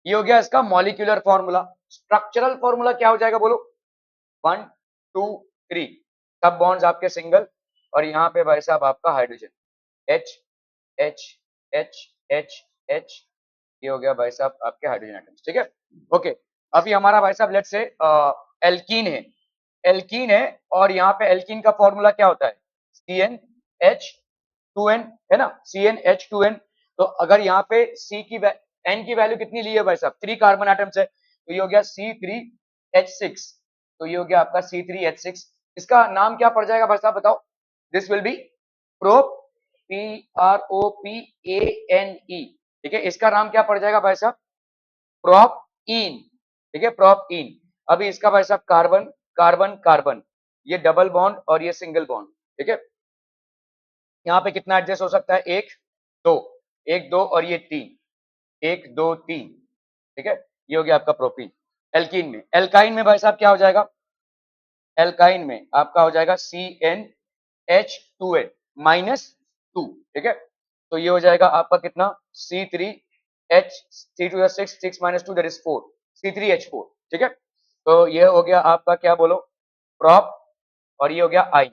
ये हो गया इसका मॉलिक्यूलर फॉर्मूला. स्ट्रक्चरल फॉर्मूला क्या हो जाएगा बोलो? 1 2 3, सब बॉन्ड्स आपके सिंगल, और यहाँ पे भाई साहब आपका hydrogen H H H H H, ये हो गया भाई साहब आपके हाइड्रोजन एटम्स. ठीक है, ओके. अभी हमारा भाई साहब लेट्स से एल्कीन है, एल्कीन है, और यहाँ पे एल्कीन का फॉर्मूला क्या होता है? CnH2n है ना, CnH2n. तो अगर यहाँ पे C की N की वैल्यू कितनी ली है भाई साहब? 3 कार्बन एटम्स है, तो ये हो गया C3H6, तो ये हो गया आपका C3H6. इसका नाम क्या पड़ जाएगा भाई साहब बताओ? This will B prop, PROPANE. ठीक है, इसका नाम क्या पड़ जाएगा भाई साहब? प्रोपीन. ठीक है, प्रोपीन. अभी इसका भाई साहब कार्बन कार्बन कार्बन, ये डबल बॉन्ड और ये सिंगल बॉन्ड. ठीक है, यहाँ पे कितना एडजस्ट हो सकता है? 1 2, 1 2 और ये 3, 1 2 3. ठीक है, ये हो गया आपका प्रोपीन. एल्कीन में, एल्काइन में भाई साहब क्या हो जाएगा? एल्काइन में आपका हो जाएगा CnH2n -2. ठीक है, तो ये हो जाएगा आपका कितना? C3H, 3 to the 6, 6 minus 2 that is 4, C3H4. ठीक है, तो ये हो गया आपका क्या बोलो? प्रोप, और ये हो गया आइन,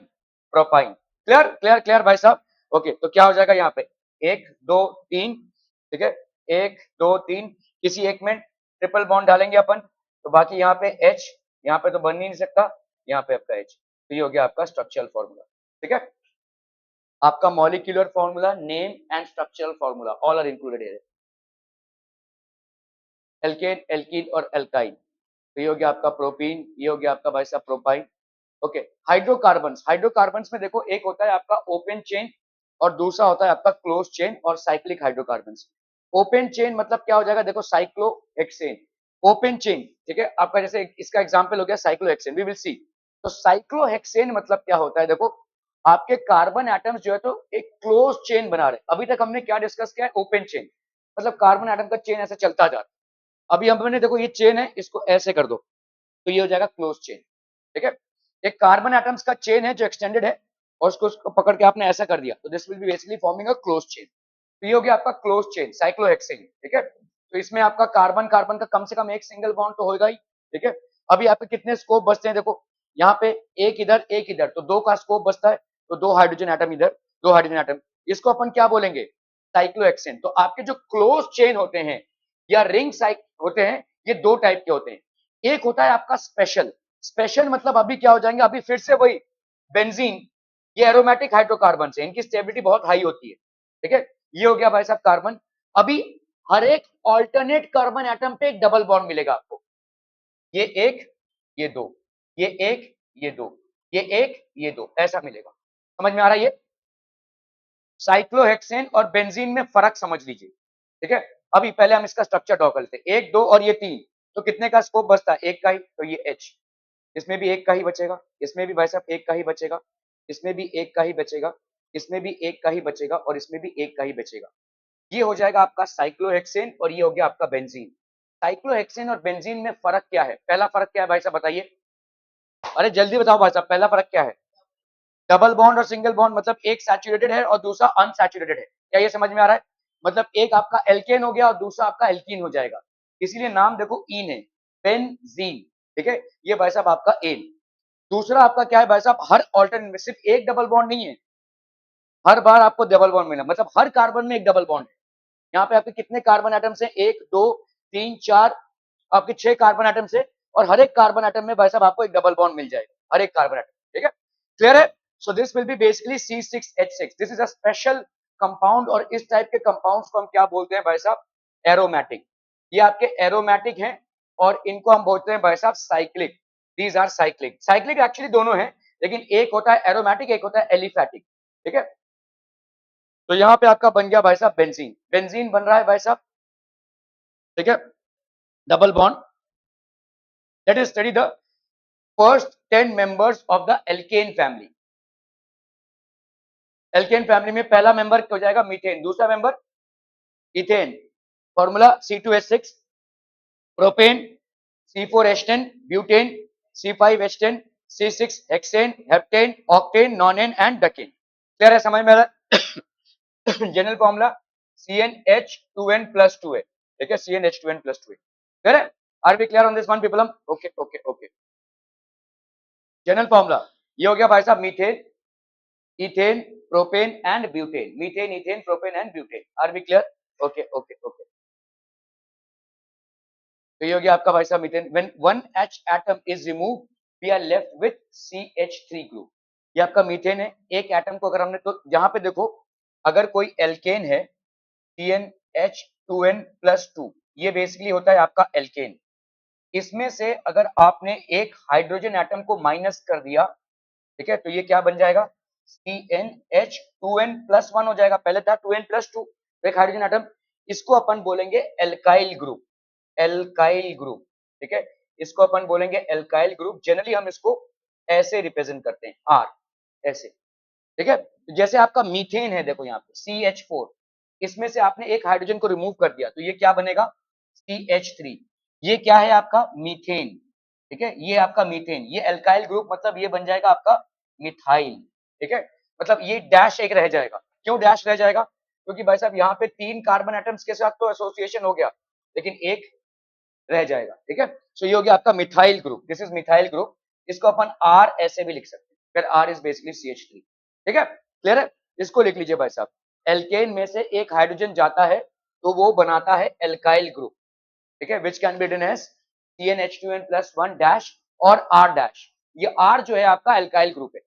प्रोपाइन. क्लियर क्लियर क्लियर भाई साहब? ओके, तो क्या हो जाएगा यहाँ पे? 1 2 3. ठीक है, 1 2 3, किसी एक में ट्रिपल बॉन्ड डालेंगे अपन, तो बाकी यहाँ पे H, यहाँ पे तो बन ही नहीं सकता, यहाँ पे आपका H. तो ये हो गया आपका स्ट्रक्चरल फॉर्मूला. ठीक है, आपका molecular formula, name and structural formula all are included है. एल्केन, एल्कीन और एल्काइन, तो ये हो गया आपका प्रोपीन, ये हो गया आपका भाई साहब प्रोपाइन. ओके, हाइड्रोकार्बन्स, हाइड्रोकार्बन्स में देखो एक होता है आपका ओपन चेन और दूसरा होता है आपका क्लोज चेन और साइक्लिक हाइड्रोकार्बन्स. ओपन चेन मतलब क्या हो जाएगा? देखो साइक्लोहेक्सेन, ओपन चेन. ठीक है, आपका जैसे इसका एग्जांपल हो गया साइक्लोहेक्सेन, वी विल सी. तो साइक्लोहेक्सेन मतलब क्या होता है? देखो आपके कार्बन एटम्स जो है तो एक क्लोज चेन बना रहे. अभी तक हमने क्या डिस्कस किया है? ओपन चेन, मतलब कार्बन एटम का चेन ऐसे चलता जा रहा है. अभी हमने देखो ये चेन है, इसको ऐसे कर दो तो ये हो जाएगा क्लोज चेन. ठीक है, एक कार्बन एटम्स का चेन है जो एक्सटेंडेड है, और उसको पकड़ के आपने ऐसा कर दिया, तो this will be basically forming a close chain. तो ये हो गया आपका क्लोज चेन, साइक्लोहेक्सेन. ठीक है, तो इसमें आपका कार्बन कार्बन का कम से कम एक सिंगल बॉन्ड तो होगा ही. ठीक है, अभी आपके कितने स्कोप बचते हैं? देखो यहाँ पे एक इधर एक इधर, तो 2 का स्कोप बचता है, तो 2 हाइड्रोजन एटम इधर, 2 हाइड्रोजन एटम. इसको अपन क्या बोलेंगे? साइक्लोहेक्सेन. तो आपके जो क्लोज चेन होते हैं या रिंग साइक होते हैं, ये 2 टाइप के होते हैं. एक होता है आपका स्पेशल, स्पेशल मतलब अभी क्या हो जाएंगे? अभी फिर से वही बेंजीन, ये एरोमेटिक हाइड्रोकार्बन है, इनकी स्टेबिलिटी बहुत हाई होती है. ठीक है, ये हो गया भाई साहब कार्बन. अभी हर एक ऑल्टरनेट कार्बन एटम पे एक डबल बॉन्ड मिलेगा आपको. ये एक, ये दो, ये एक, ये दो, ये एक, ये दो, ऐसा मिलेगा. समझ में आ रहा है? ये साइक्लोहेक्सेन और बेंजीन में फर्क समझ लीजिए. ठीक है, अभी पहले हम इसका स्ट्रक्चर ड्रॉ करते हैं. 1 2 और ये 3, तो कितने का स्कोप बचता है? एक का ही, तो ये H, इसमें भी एक का ही बचेगा, इसमें भी भाई साहब एक का ही बचेगा, इसमें भी एक का ही बचेगा, इसमें भी एक का ही बचेगा, और इसमें भी एक का ही बचेगा. ये हो जाएगा आपका साइक्लोहेक्सेन, और ये हो गया आपका बेंजीन. साइक्लोहेक्सेन और बेंजीन में फर्क क्या है? पहला फर्क क्या है भाई साहब बताइए? अरे जल्दी बताओ भाई साहब, पहला फर्क क्या है? डबल बॉन्ड और सिंगल बॉन्ड, मतलब एक सैचुरेटेड है और दूसरा अनसैचुरेटेड है. क्या ये समझ में आ रहा है? मतलब एक आपका एल्केन हो गया और दूसरा आपका एल्कीन हो जाएगा, इसीलिए नाम देखो ईन है, बेंजीन. ठीक है, ये भाई साहब आपका एन. दूसरा आपका क्या है भाई साहब? हर ऑल्टरनेट में सिर्फ एक डबल बॉन्ड नहीं है, हर बार आपको डबल बॉन्ड मिला, मतलब हर कार्बन में एक डबल बॉन्ड है. यहाँ पे आपके कितने कार्बन एटम्स हैं? 1 2 3 4, आपके 6 कार्बन एटम्स है, और हर एक कार्बन एटम में भाई साहब आपको एक डबल बॉन्ड मिल जाएगा, हर एक कार्बन एटम. ठीक है, क्लियर है? सो this will be basically C6H6. This is a special compound, और इस टाइप के कंपाउंड्स को हम क्या बोलते हैं भाई साहब? एरोमेटिक. ये आपके एरोमेटिक हैं, और इनको हम बोलते हैं भाई साहब cyclic. These are cyclic. Cyclic actually दोनों हैं, लेकिन एक होता है एरोमेटिक, एक होता है एलिफेटिक. ठीक है, तो यहाँ पे आपका बन गया भाई साहब बेंजीन. बेंजीन बन रहा है भाई साहब. ठीक है, double bond. Let us study the first 10 members of the alkane family. Alkane family में पहला मेंबर हो जाएगा मीथेन, दूसरा member ethane, formula C2H6, propane C4H10, butane C5H10, C6 hexane, heptane, octane, nonane and decane. Clear है, समझ में आ रहा है? जनरल फॉर्मूला CnH2n+2 है, ठीक है, CnH2n+2 है। क्लियर है? Are we clear on this one people? Okay okay okay. General formula ये हो गया भाई साहब, methane, ethane, propane and butane, methane, ethane, propane and butane. Are we clear? Okay okay okay. तो ये हो गया आपका भाई साहब methane. When 1H atom is remove we are left with CH3 group. ये आपका मीथेन है। एक एटम को अगर हमने, तो यहां पे देखो, अगर कोई एल्केन है CnH2n+2, ये बेसिकली होता है आपका एल्केन। इसमें से अगर आपने एक हाइड्रोजन एटम को माइनस कर दिया, ठीक है, तो ये क्या बन जाएगा? CnH2n+1 हो जाएगा। पहले था 2n+2, एक हाइड्रोजन एटम, इसको अपन बोलेंगे एल्काइल ग्रुप। एल्काइल ग्रुप, ठीक है, इसको अपन बोलेंगे एल्काइल ग्रुप। जनरली हम इसको ऐसे रिप्रेजेंट करते हैं, आर, ऐसे, ठीक है। तो जैसे आपका मीथेन है, देखो यहाँ पे CH4, इसमें से आपने एक हाइड्रोजन को रिमूव कर दिया, तो ये क्या बनेगा? CH3। ये क्या है आपका? मीथेन, ठीक है, ये आपका मीथेन। ये एल्काइल ग्रुप, मतलब ये बन जाएगा आपका मिथाइल, ठीक है। मतलब ये डैश एक रह जाएगा। क्यों डैश रह जाएगा? क्योंकि भाई साहब यहाँ पे 3 कार्बन एटम्स के साथ तो एसोसिएशन हो गया, लेकिन एक रह जाएगा, ठीक है। सो ये हो गया आपका methyl group, this is methyl group. इसको अपन आर ऐसे भी लिख सकते हैं, फिर आर इज बेसिकली CH3, ठीक है। क्लियर है? इसको लिख लीजिए भाई साहब, एल्केन में से एक हाइड्रोजन जाता है तो वो बनाता है एल्काइल ग्रुप, ठीक है, which can be written as CnH2n+1 dash और R डैश। ये R जो है आपका एल्काइल ग्रुप है।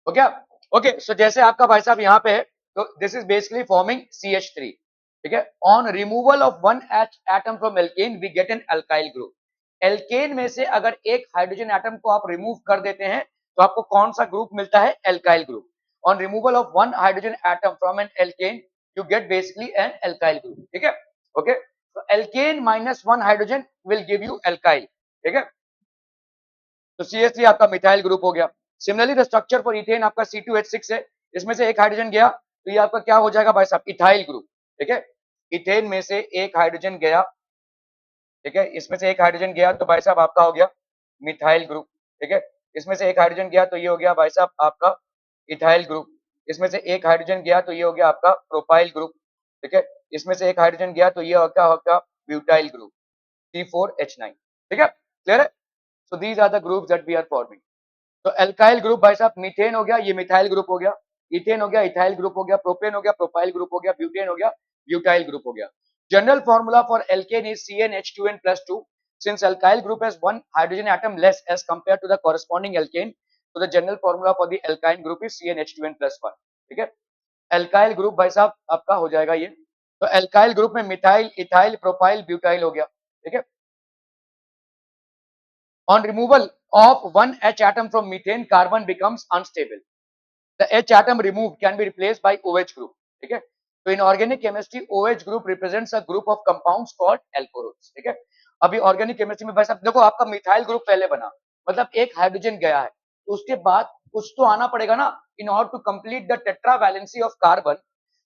हो गया? ओके, सो जैसे आपका भाई साहब यहाँ पे है, तो this is basically forming CH3, ठीक है। On removal of 1H atom from alkane we get an alkyl group. Alkane में से अगर एक हाइड्रोजन एटम को आप रिमूव कर देते हैं तो आपको कौन सा ग्रुप मिलता है? Alkyl group. On removal of 1 hydrogen atom from an alkane you get basically an alkyl group, ठीक है। ओके, तो alkane -1 hydrogen will give you alkyl, ठीक है। तो CH3 आपका मिथाइल ग्रुप हो गया। Similarly the structure for ethane आपका C2H6 है, इसमें से एक हाइड्रोजन गया तो ये आपका क्या हो जाएगा भाई साहब? इथाइल ग्रुप, ठीक है। इथेन में से एक हाइड्रोजन गया, ठीक है, इसमें से एक हाइड्रोजन गया तो भाई साहब आपका हो गया मिथाइल ग्रुप, ठीक है। इसमें से एक हाइड्रोजन गया तो ये हो गया भाई साहब आपका इथाइल ग्रुप। इसमें से एक हाइड्रोजन गया तो ये हो गया आपका प्रोपाइल ग्रुप, ठीक है। इसमें से एक हाइड्रोजन गया तो ये होगा ब्यूटाइल ग्रुप, C4H9, ठीक है। क्लियर है? So these are the groups that we are forming. तो एल्काइल ग्रुप भाई साहब मीथेन हो गया, ये मिथाइल ग्रुप हो गया, इथेन हो गया, इथाइल ग्रुप हो गया, प्रोपेन हो गया, प्रोपाइल ग्रुप हो गया, ब्यूटेन हो गया, ब्यूटाइल ग्रुप हो गया। General formula for alkane is CnH2n+2. Since alkyl group has one hydrogen atom less as compared to the corresponding alkane, तो the general formula for the alkyne group is CnH2n+1, ठीक है। Alkyl group भाई साहब आपका हो जाएगा ये, तो एल्काइल ग्रुप में मिथाइल, इथाइल, प्रोपाइल, ब्यूटाइल हो गया, ठीक है। On removal of one H atom from methane, carbon becomes unstable. The H atom removed can be replaced by OH group, ठीक है। तो in organic chemistry OH group represents a group of compounds called alcohols, ठीक है। अभी organic chemistry में भाई साहब देखो आपका मिथाइल ग्रुप पहले बना, मतलब एक हाइड्रोजन गया है, तो उसके बाद कुछ तो आना पड़ेगा ना, in order to complete the tetravalency of carbon.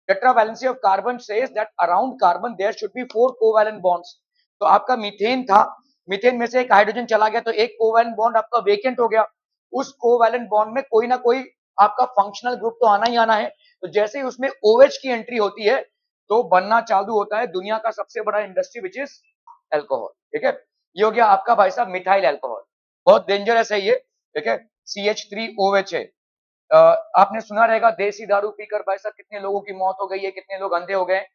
Tetravalency of carbon says that around carbon there should be 4 covalent bonds. तो आपका मीथेन था, मीथेन में से एक हाइड्रोजन चला गया, तो एक कोवैलेंट बॉन्ड आपका वेकेंट हो गया। उस कोवैलेंट बॉन्ड में कोई ना कोई आपका फंक्शनल ग्रुप तो आना ही आना है। तो जैसे ही उसमें OH की एंट्री होती है तो बनना चालू होता है दुनिया का सबसे बड़ा इंडस्ट्री विच इज एल्कोहल, ठीक है। ये हो गया आपका भाई साहब मिथाइल एल्कोहल, बहुत डेंजरस है ये, ठीक है। CH3OH है। आपने सुना रहेगा देसी दारू पीकर भाई साहब कितने लोगों की मौत हो गई है, कितने लोग अंधे हो गए।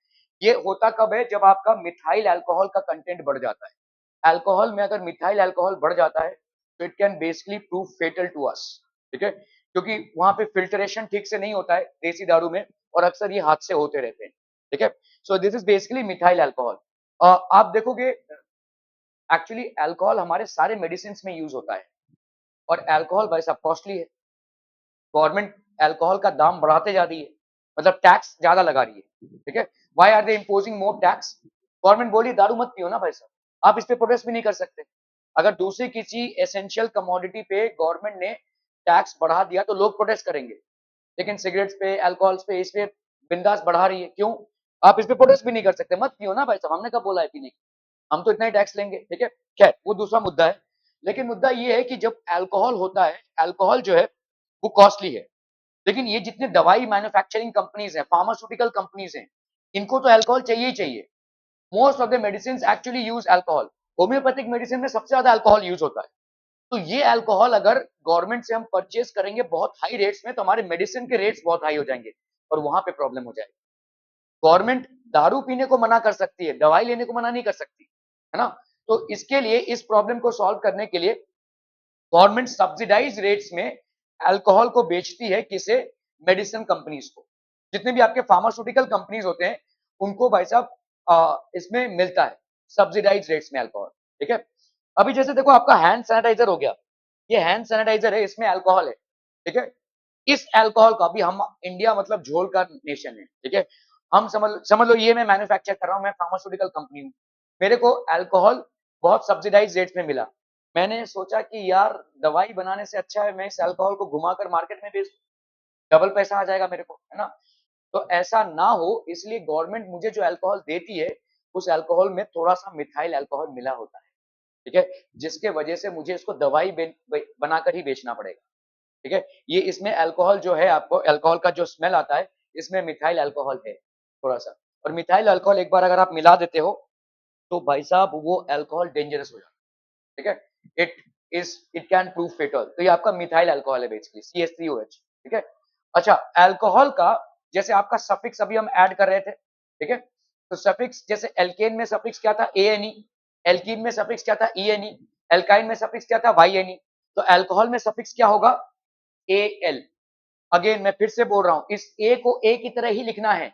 ये होता कब है, जब आपका मिथाइल अल्कोहल का कंटेंट बढ़ जाता है। अल्कोहल में अगर मिथाइल अल्कोहल बढ़ जाता है तो it can basically prove fatal to us, ठीक है, क्योंकि वहां पे फिल्ट्रेशन ठीक से नहीं होता है देसी दारू में, और अक्सर ये हादसे होते रहते हैं, ठीक है। सो this is basically methyl alcohol. आप देखोगे एक्चुअली अल्कोहल हमारे सारे मेडिसिन में यूज होता है, और अल्कोहल भाई साहब कॉस्टली है। गवर्नमेंट अल्कोहल का दाम बढ़ाते जा रही है, मतलब टैक्स ज्यादा लगा रही है, ठीक है। Why are they imposing more tax? Government बोली दारू मत पियो ना भाई साहब, आप इस पे प्रोटेस्ट भी नहीं कर सकते। अगर दूसरी किसी एसेंशियल कमोडिटी पे गवर्नमेंट ने टैक्स बढ़ा दिया तो लोग प्रोटेस्ट करेंगे, लेकिन सिगरेट्स पे, अल्कोहल्स पे, इस पे बिंदास बढ़ा रही है, क्यों? आप इस पे प्रोटेस्ट भी नहीं कर सकते, मत पियो ना भाई साहब, हमने कब बोला है पीने की, हम तो इतना ही टैक्स लेंगे, ठीक है। खैर वो दूसरा मुद्दा है, लेकिन मुद्दा ये है कि जब अल्कोहल होता है, अल्कोहल जो है वो कॉस्टली है, लेकिन ये जितने दवाई मैन्युफैक्चरिंग कंपनीज हैं, फार्मास्यूटिकल कंपनीज हैं, इनको तो अल्कोहल चाहिए ही चाहिए। Most of the medicine actually use alcohol. Homeopathic medicine में सबसे ज्यादा अल्कोहल यूज होता है। तो ये अल्कोहल अगर गवर्नमेंट से हम परचेज करेंगे बहुत हाई रेट्स में, तो हमारे मेडिसिन के रेट्स बहुत हाई हो जाएंगे, और वहां पे प्रॉब्लम हो जाएगी। गवर्नमेंट दारू पीने को मना कर सकती है, दवाई लेने को मना नहीं कर सकती, है ना। तो इसके लिए, इस प्रॉब्लम को सॉल्व करने के लिए गवर्नमेंट सब्सिडाइज रेट्स में अल्कोहल को बेचती है, किसे? मेडिसिन कंपनीज को। जितने भी आपके फार्मास्यूटिकल कंपनीज होते हैं उनको भाई साहब इसमें मिलता है सब्सिडाइज रेट्स में अल्कोहल, ठीक है। अभी जैसे देखो आपका हैंड सैनिटाइजर हो गया, ये हैंड सैनिटाइजर है, इसमें अल्कोहल है, ठीक है। इस अल्कोहल का भी, हम इंडिया मतलब झोल का नेशन है, ठीक है। हम समझ लो ये मैं मैन्युफैक्चर कर रहा हूं, मैं फार्मास्यूटिकल कंपनी हूं, मेरे को अल्कोहल बहुत सब्सिडाइज रेट्स में मिला। मैंने सोचा कि यार दवाई बनाने से अच्छा है मैं इस अल्कोहल को घुमाकर मार्केट में बेच दूं, डबल पैसा आ जाएगा मेरे को, है ना। तो ऐसा ना हो इसलिए गवर्नमेंट मुझे जो अल्कोहल देती है, उस अल्कोहल में थोड़ा सा मिथाइल अल्कोहल मिला होता है, ठीक है, जिसके वजह से मुझे इसको दवाई बनाकर ही बेचना पड़ेगा, ठीक है। ये इसमें अल्कोहल जो है, आपको अल्कोहल का जो स्मेल आता है, इसमें मिथाइल अल्कोहल है थोड़ा सा। और मिथाइल अल्कोहल एक बार अगर आप मिला देते हो तो भाई साहब वो अल्कोहल डेंजरस हो जाता है, ठीक है। It can prove fatal. तो ये आपका मिथाइल अल्कोहल है बेसिकली, CH3OH, ठीक है। अच्छा, अल्कोहल का जैसे आपका सफिक्स अभी हम ऐड कर रहे थे, ठीक है। तो सफिक्स जैसे एल्केन में सफिक्स क्या था? ANE। एल्कीन में सफिक्स क्या था? ENE। एल्काइन में सफिक्स क्या था? YNE। तो अल्कोहल में सफिक्स क्या होगा? AL। अगेन मैं फिर से बोल रहा हूं, इस A को A की तरह ही लिखना है,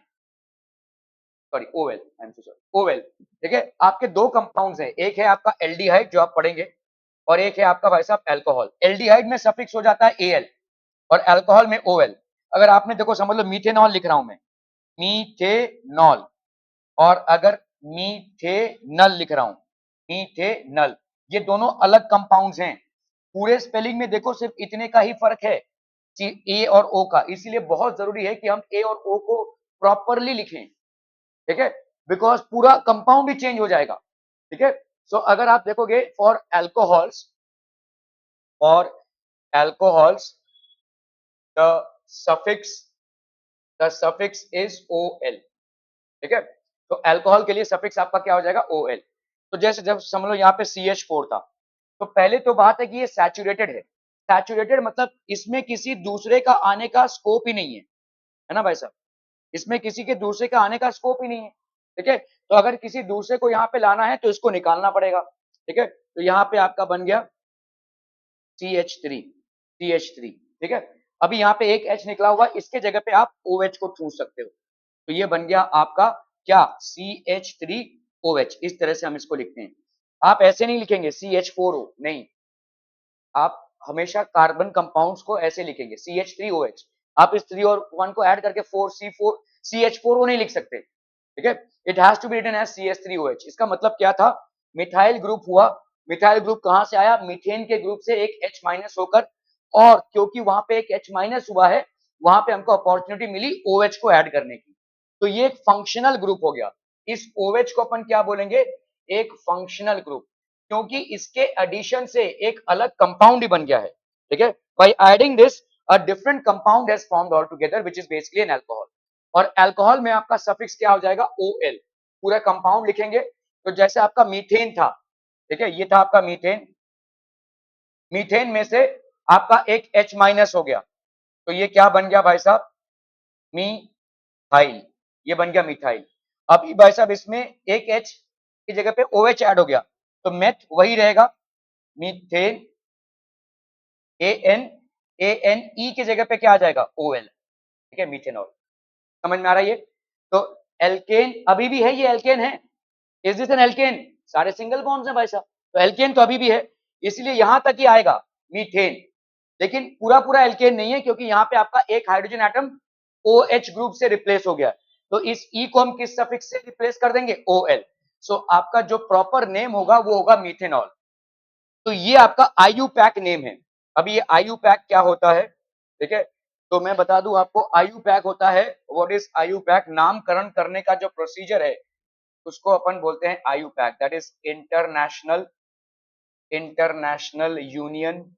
sorry OL, I am so sorry, OL, ठीक है। आपके दो कंपाउंड्स हैं, एक है आपका एल्डिहाइड जो आप पढ़ेंगे, और एक है आपका भाई साहब अल्कोहल। एल्डिहाइड में सफिक्स हो जाता है AL, और अल्कोहल में OL। अगर आपने देखो समझ लो मीथेनॉल लिख रहा हूं मैं, मीथेनॉल, और अगर मीथेनल लिख रहा हूं, मीथेनल, ये दोनों अलग कंपाउंड्स हैं। पूरे स्पेलिंग में देखो सिर्फ इतने का ही फर्क है, ए और ओ का, इसीलिए बहुत जरूरी है कि हम ए और ओ को प्रॉपरली लिखें, ठीक है, बिकॉज पूरा कंपाउंड ही चेंज हो जाएगा, ठीक है। सो अगर आप देखोगे for alcohols the suffix the suffix is OL, ठीक है। तो अल्कोहल के लिए सफिक्स आपका क्या हो जाएगा? OL। तो जैसे जब समझ लो यहाँ पे CH4 था, तो पहले तो बात है कि ये सैचुरेटेड है। सैचुरेटेड मतलब इसमें किसी दूसरे का आने का स्कोप ही नहीं है ना भाई साहब, इसमें किसी के दूसरे का आने का स्कोप ही नहीं है, ठीक है। तो अगर किसी दूसरे को यहाँ पे लाना है तो इसको निकालना पड़ेगा, ठीक है। तो यहाँ पे आपका बन गया CH3, CH3, ठीक है। अभी यहाँ पे एक H निकला हुआ, इसके जगह पे आप OH को चूज सकते हो, तो ये बन गया आपका क्या, CH3OH। इस तरह से हम इसको लिखते हैं। आप ऐसे नहीं लिखेंगे CH4O, नहीं, आप हमेशा कार्बन कंपाउंड्स को ऐसे लिखेंगे CH3OH। आप इस 3 और 1 को ऐड करके 4C4 CH4O नहीं लिख सकते, ठीक है। It has to be written as CH3OH। इसका मतलब क्या था, मिथाइल ग्रुप हुआ, मिथाइल ग्रुप कहां से आया, मीथेन के ग्रुप से एक H माइनस होकर, और क्योंकि वहां पे एक H माइनस हुआ है, वहां पे हमको अपॉर्चुनिटी मिली OH को ऐड करने की, तो ये एक फंक्शनल ग्रुप हो गया। इस OH को अपन क्या बोलेंगे, एक फंक्शनल ग्रुप, क्योंकि इसके एडिशन से एक अलग कंपाउंड ही बन गया है, ठीक है। By adding this a different compound has formed all together which is basically an alcohol. और अल्कोहल में आपका सफिक्स क्या हो जाएगा, OL। पूरा कंपाउंड लिखेंगे, तो जैसे आपका मीथेन था, ठीक है, ये था आपका मीथेन, मीथेन में से आपका एक H माइनस हो गया, तो ये क्या बन गया भाई साहब, मिथाइल, ये बन गया मिथाइल। अभी भाई साहब इसमें एक H की जगह पे OH ऐड हो गया, तो मेथ वही रहेगा, मीथेन, ANE की जगह पे क्या आ जाएगा, OL, ठीक है, मीथेनॉल। समझ में आ रहा है ये। तो एल्केन अभी भी है, ये एल्केन है, इज दिस एन एल्केन, सारे सिंगल बॉन्ड्स हैं भाई साहब, तो एल्केन तो अभी भी है, इसलिए यहां तक ही आएगा मीथेन, लेकिन पूरा पूरा एल्केन नहीं है, क्योंकि यहाँ पे आपका एक हाइड्रोजन एटम OH ग्रुप से रिप्लेस हो गया, तो इस E को हम किस सफिक्स से रिप्लेस कर देंगे, OL। सो आपका जो प्रॉपर नेम होगा वो होगा मीथेनॉल। तो ये आपका IUPAC नेम है। अभी ये IUPAC क्या होता है, ठीक है, तो मैं बता दूं आपको, IUPAC होता है, व्हाट इज IUPAC, नामकरण करने का जो प्रोसीजर है उसको अपन बोलते हैं IUPAC, that is international union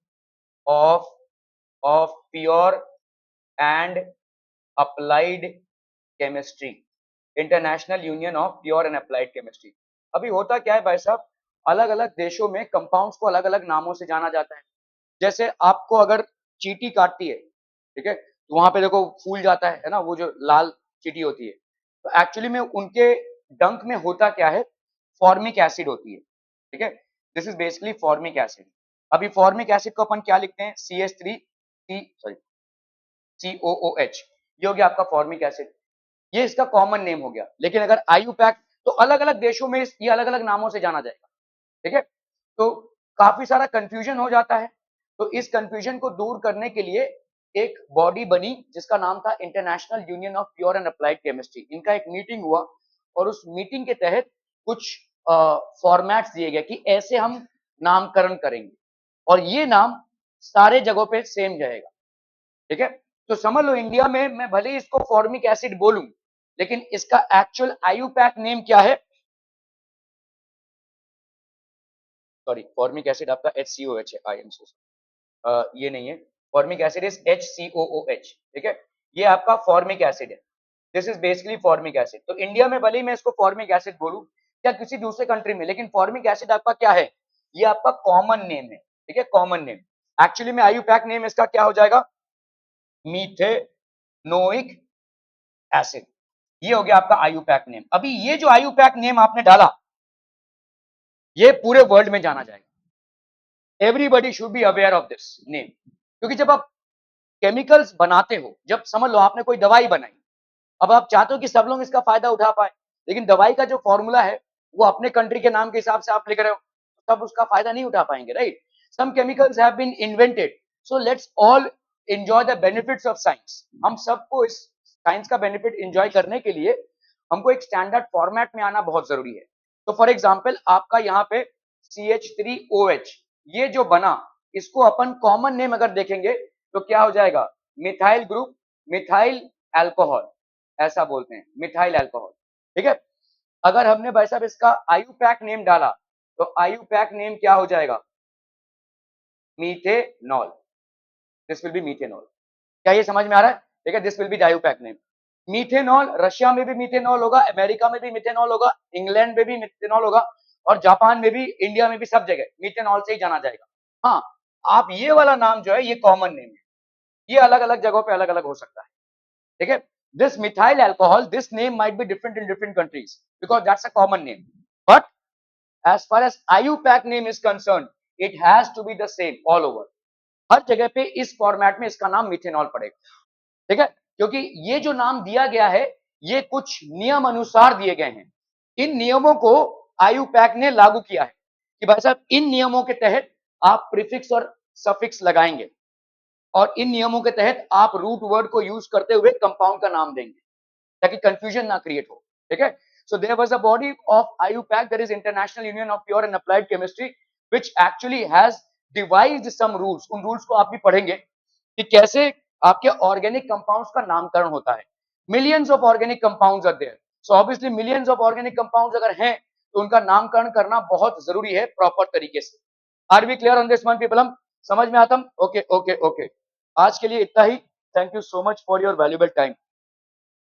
of pure and applied chemistry, international union of pure and applied chemistry. अभी होता क्या है भाई साहब, अलग अलग देशों में कंपाउंड्स को अलग अलग नामों से जाना जाता है। जैसे आपको अगर चींटी काटती है, ठीक है, तो वहां पे देखो फूल जाता है ना, वो जो लाल चींटी होती है, तो एक्चुअली में उनके डंक में होता क्या है, फॉर्मिक एसिड होती है, ठीक है, this is basically formic acid. अभी फॉर्मिक एसिड को अपन क्या लिखते हैं, CH3COOH, ये हो गया आपका फॉर्मिक एसिड, ये इसका कॉमन नेम हो गया। लेकिन अगर IUPAC, तो अलग अलग देशों में ये अलग अलग नामों से जाना जाएगा, ठीक है, तो काफी सारा कंफ्यूजन हो जाता है। तो इस कंफ्यूजन को दूर करने के लिए एक बॉडी बनी जिसका नाम था international union of pure and applied chemistry. इनका एक मीटिंग हुआ, और उस मीटिंग के तहत कुछ फॉर्मेट्स दिए गए कि ऐसे हम नामकरण करेंगे, और ये नाम सारे जगहों पे सेम रहेगा, ठीक है। तो समझ लो, इंडिया में मैं भले ही इसको फॉर्मिक एसिड बोलूं, लेकिन इसका एक्चुअल IUPAC नेम क्या है, सॉरी, फॉर्मिक एसिड आपका HCOH है, आई एम सो, ये नहीं है, फॉर्मिक एसिड इज HCOOH, ठीक है, ये आपका फॉर्मिक एसिड है, this is basically formic acid. तो इंडिया में भले ही मैं इसको फॉर्मिक एसिड बोलूं या किसी दूसरे कंट्री में, लेकिन फॉर्मिक एसिड आपका क्या है, ये आपका कॉमन नेम है, ठीक है, कॉमन नेम। एक्चुअली में IUPAC नेम इसका क्या हो जाएगा, मीथेनोइक एसिड, ये हो गया आपका IUPAC नेम। अभी ये जो IUPAC नेम आपने डाला, ये पूरे वर्ल्ड में जाना जाएगा, everybody should be aware of this name, क्योंकि जब आप केमिकल्स बनाते हो, जब समझ लो आपने कोई दवाई बनाई, अब आप चाहते हो कि सब लोग इसका फायदा उठा पाए, लेकिन दवाई का जो फॉर्मूला है वो अपने कंट्री के नाम के हिसाब से आप लिख रहे हो, सब उसका फायदा नहीं उठा पाएंगे, right. Some chemicals have been invented, so let's all enjoy the benefits of science. हम सबको इस साइंस का बेनिफिट एंजॉय करने के लिए हमको एक स्टैंडर्ड फॉर्मेट में आना बहुत जरूरी है। तो फॉर एग्जाम्पल आपका यहाँ पे CH3OH, ये जो बना, इसको अपन कॉमन नेम अगर देखेंगे तो क्या हो जाएगा, मिथाइल ग्रुप, मिथाइल अल्कोहल, ऐसा बोलते हैं, मिथाइल अल्कोहल, ठीक है। अगर हमने भाई साहब इसका IUPAC नेम डाला, तो IUPAC नेम क्या हो जाएगा, methanol, this will B methanol. क्या ये समझ में आ रहा है, ठीक है, this will B IUPAC name, methanol. Russia में भी मीथेनॉल होगा, अमेरिका में भी मीथेनॉल होगा, इंग्लैंड में भी मीथेनॉल होगा, और जापान में भी, इंडिया में भी, सब जगह मीथेनॉल से ही जाना जाएगा। हाँ, आप ये वाला नाम जो है ये कॉमन नेम है, ये अलग अलग जगहों पे अलग अलग हो सकता है, ठीक है। This methyl alcohol, this name might be different in different countries because that's a common name, but as far as IUPAC name is concerned, it has to be the same all over, हर जगह पे इस format में इसका नाम methanol पड़ेगा, ठीक है, क्योंकि ये जो नाम दिया गया है ये कुछ नियम अनुसार दिए गए हैं। इन नियमों को आयुपैक ने लागू किया है कि भाई साहब इन नियमों के तहत आप प्रीफिक्स और सफिक्स लगाएंगे और इन नियमों के तहत आप रूट वर्ड को यूज करते हुए कंपाउंड का नाम देंगे ताकि कंफ्यूजन ना क्रिएट हो, ठीक है। So there was a body of IUPAC, that is international union of pure and applied chemistry, which actually has devised some rules. उन रूल्स को आप भी पढ़ेंगे कि कैसे आपके ऑर्गेनिक कंपाउंड्स का नामकरण होता है। Millions of organic compounds are there, so obviously millions of organic compounds अगर हैं तो उनका नामकरण करना बहुत जरूरी है प्रॉपर तरीके से। Are we clear on this one people? हम समझ में आता? ओके ओके ओके, आज के लिए इतना ही। Thank you so much for your valuable time.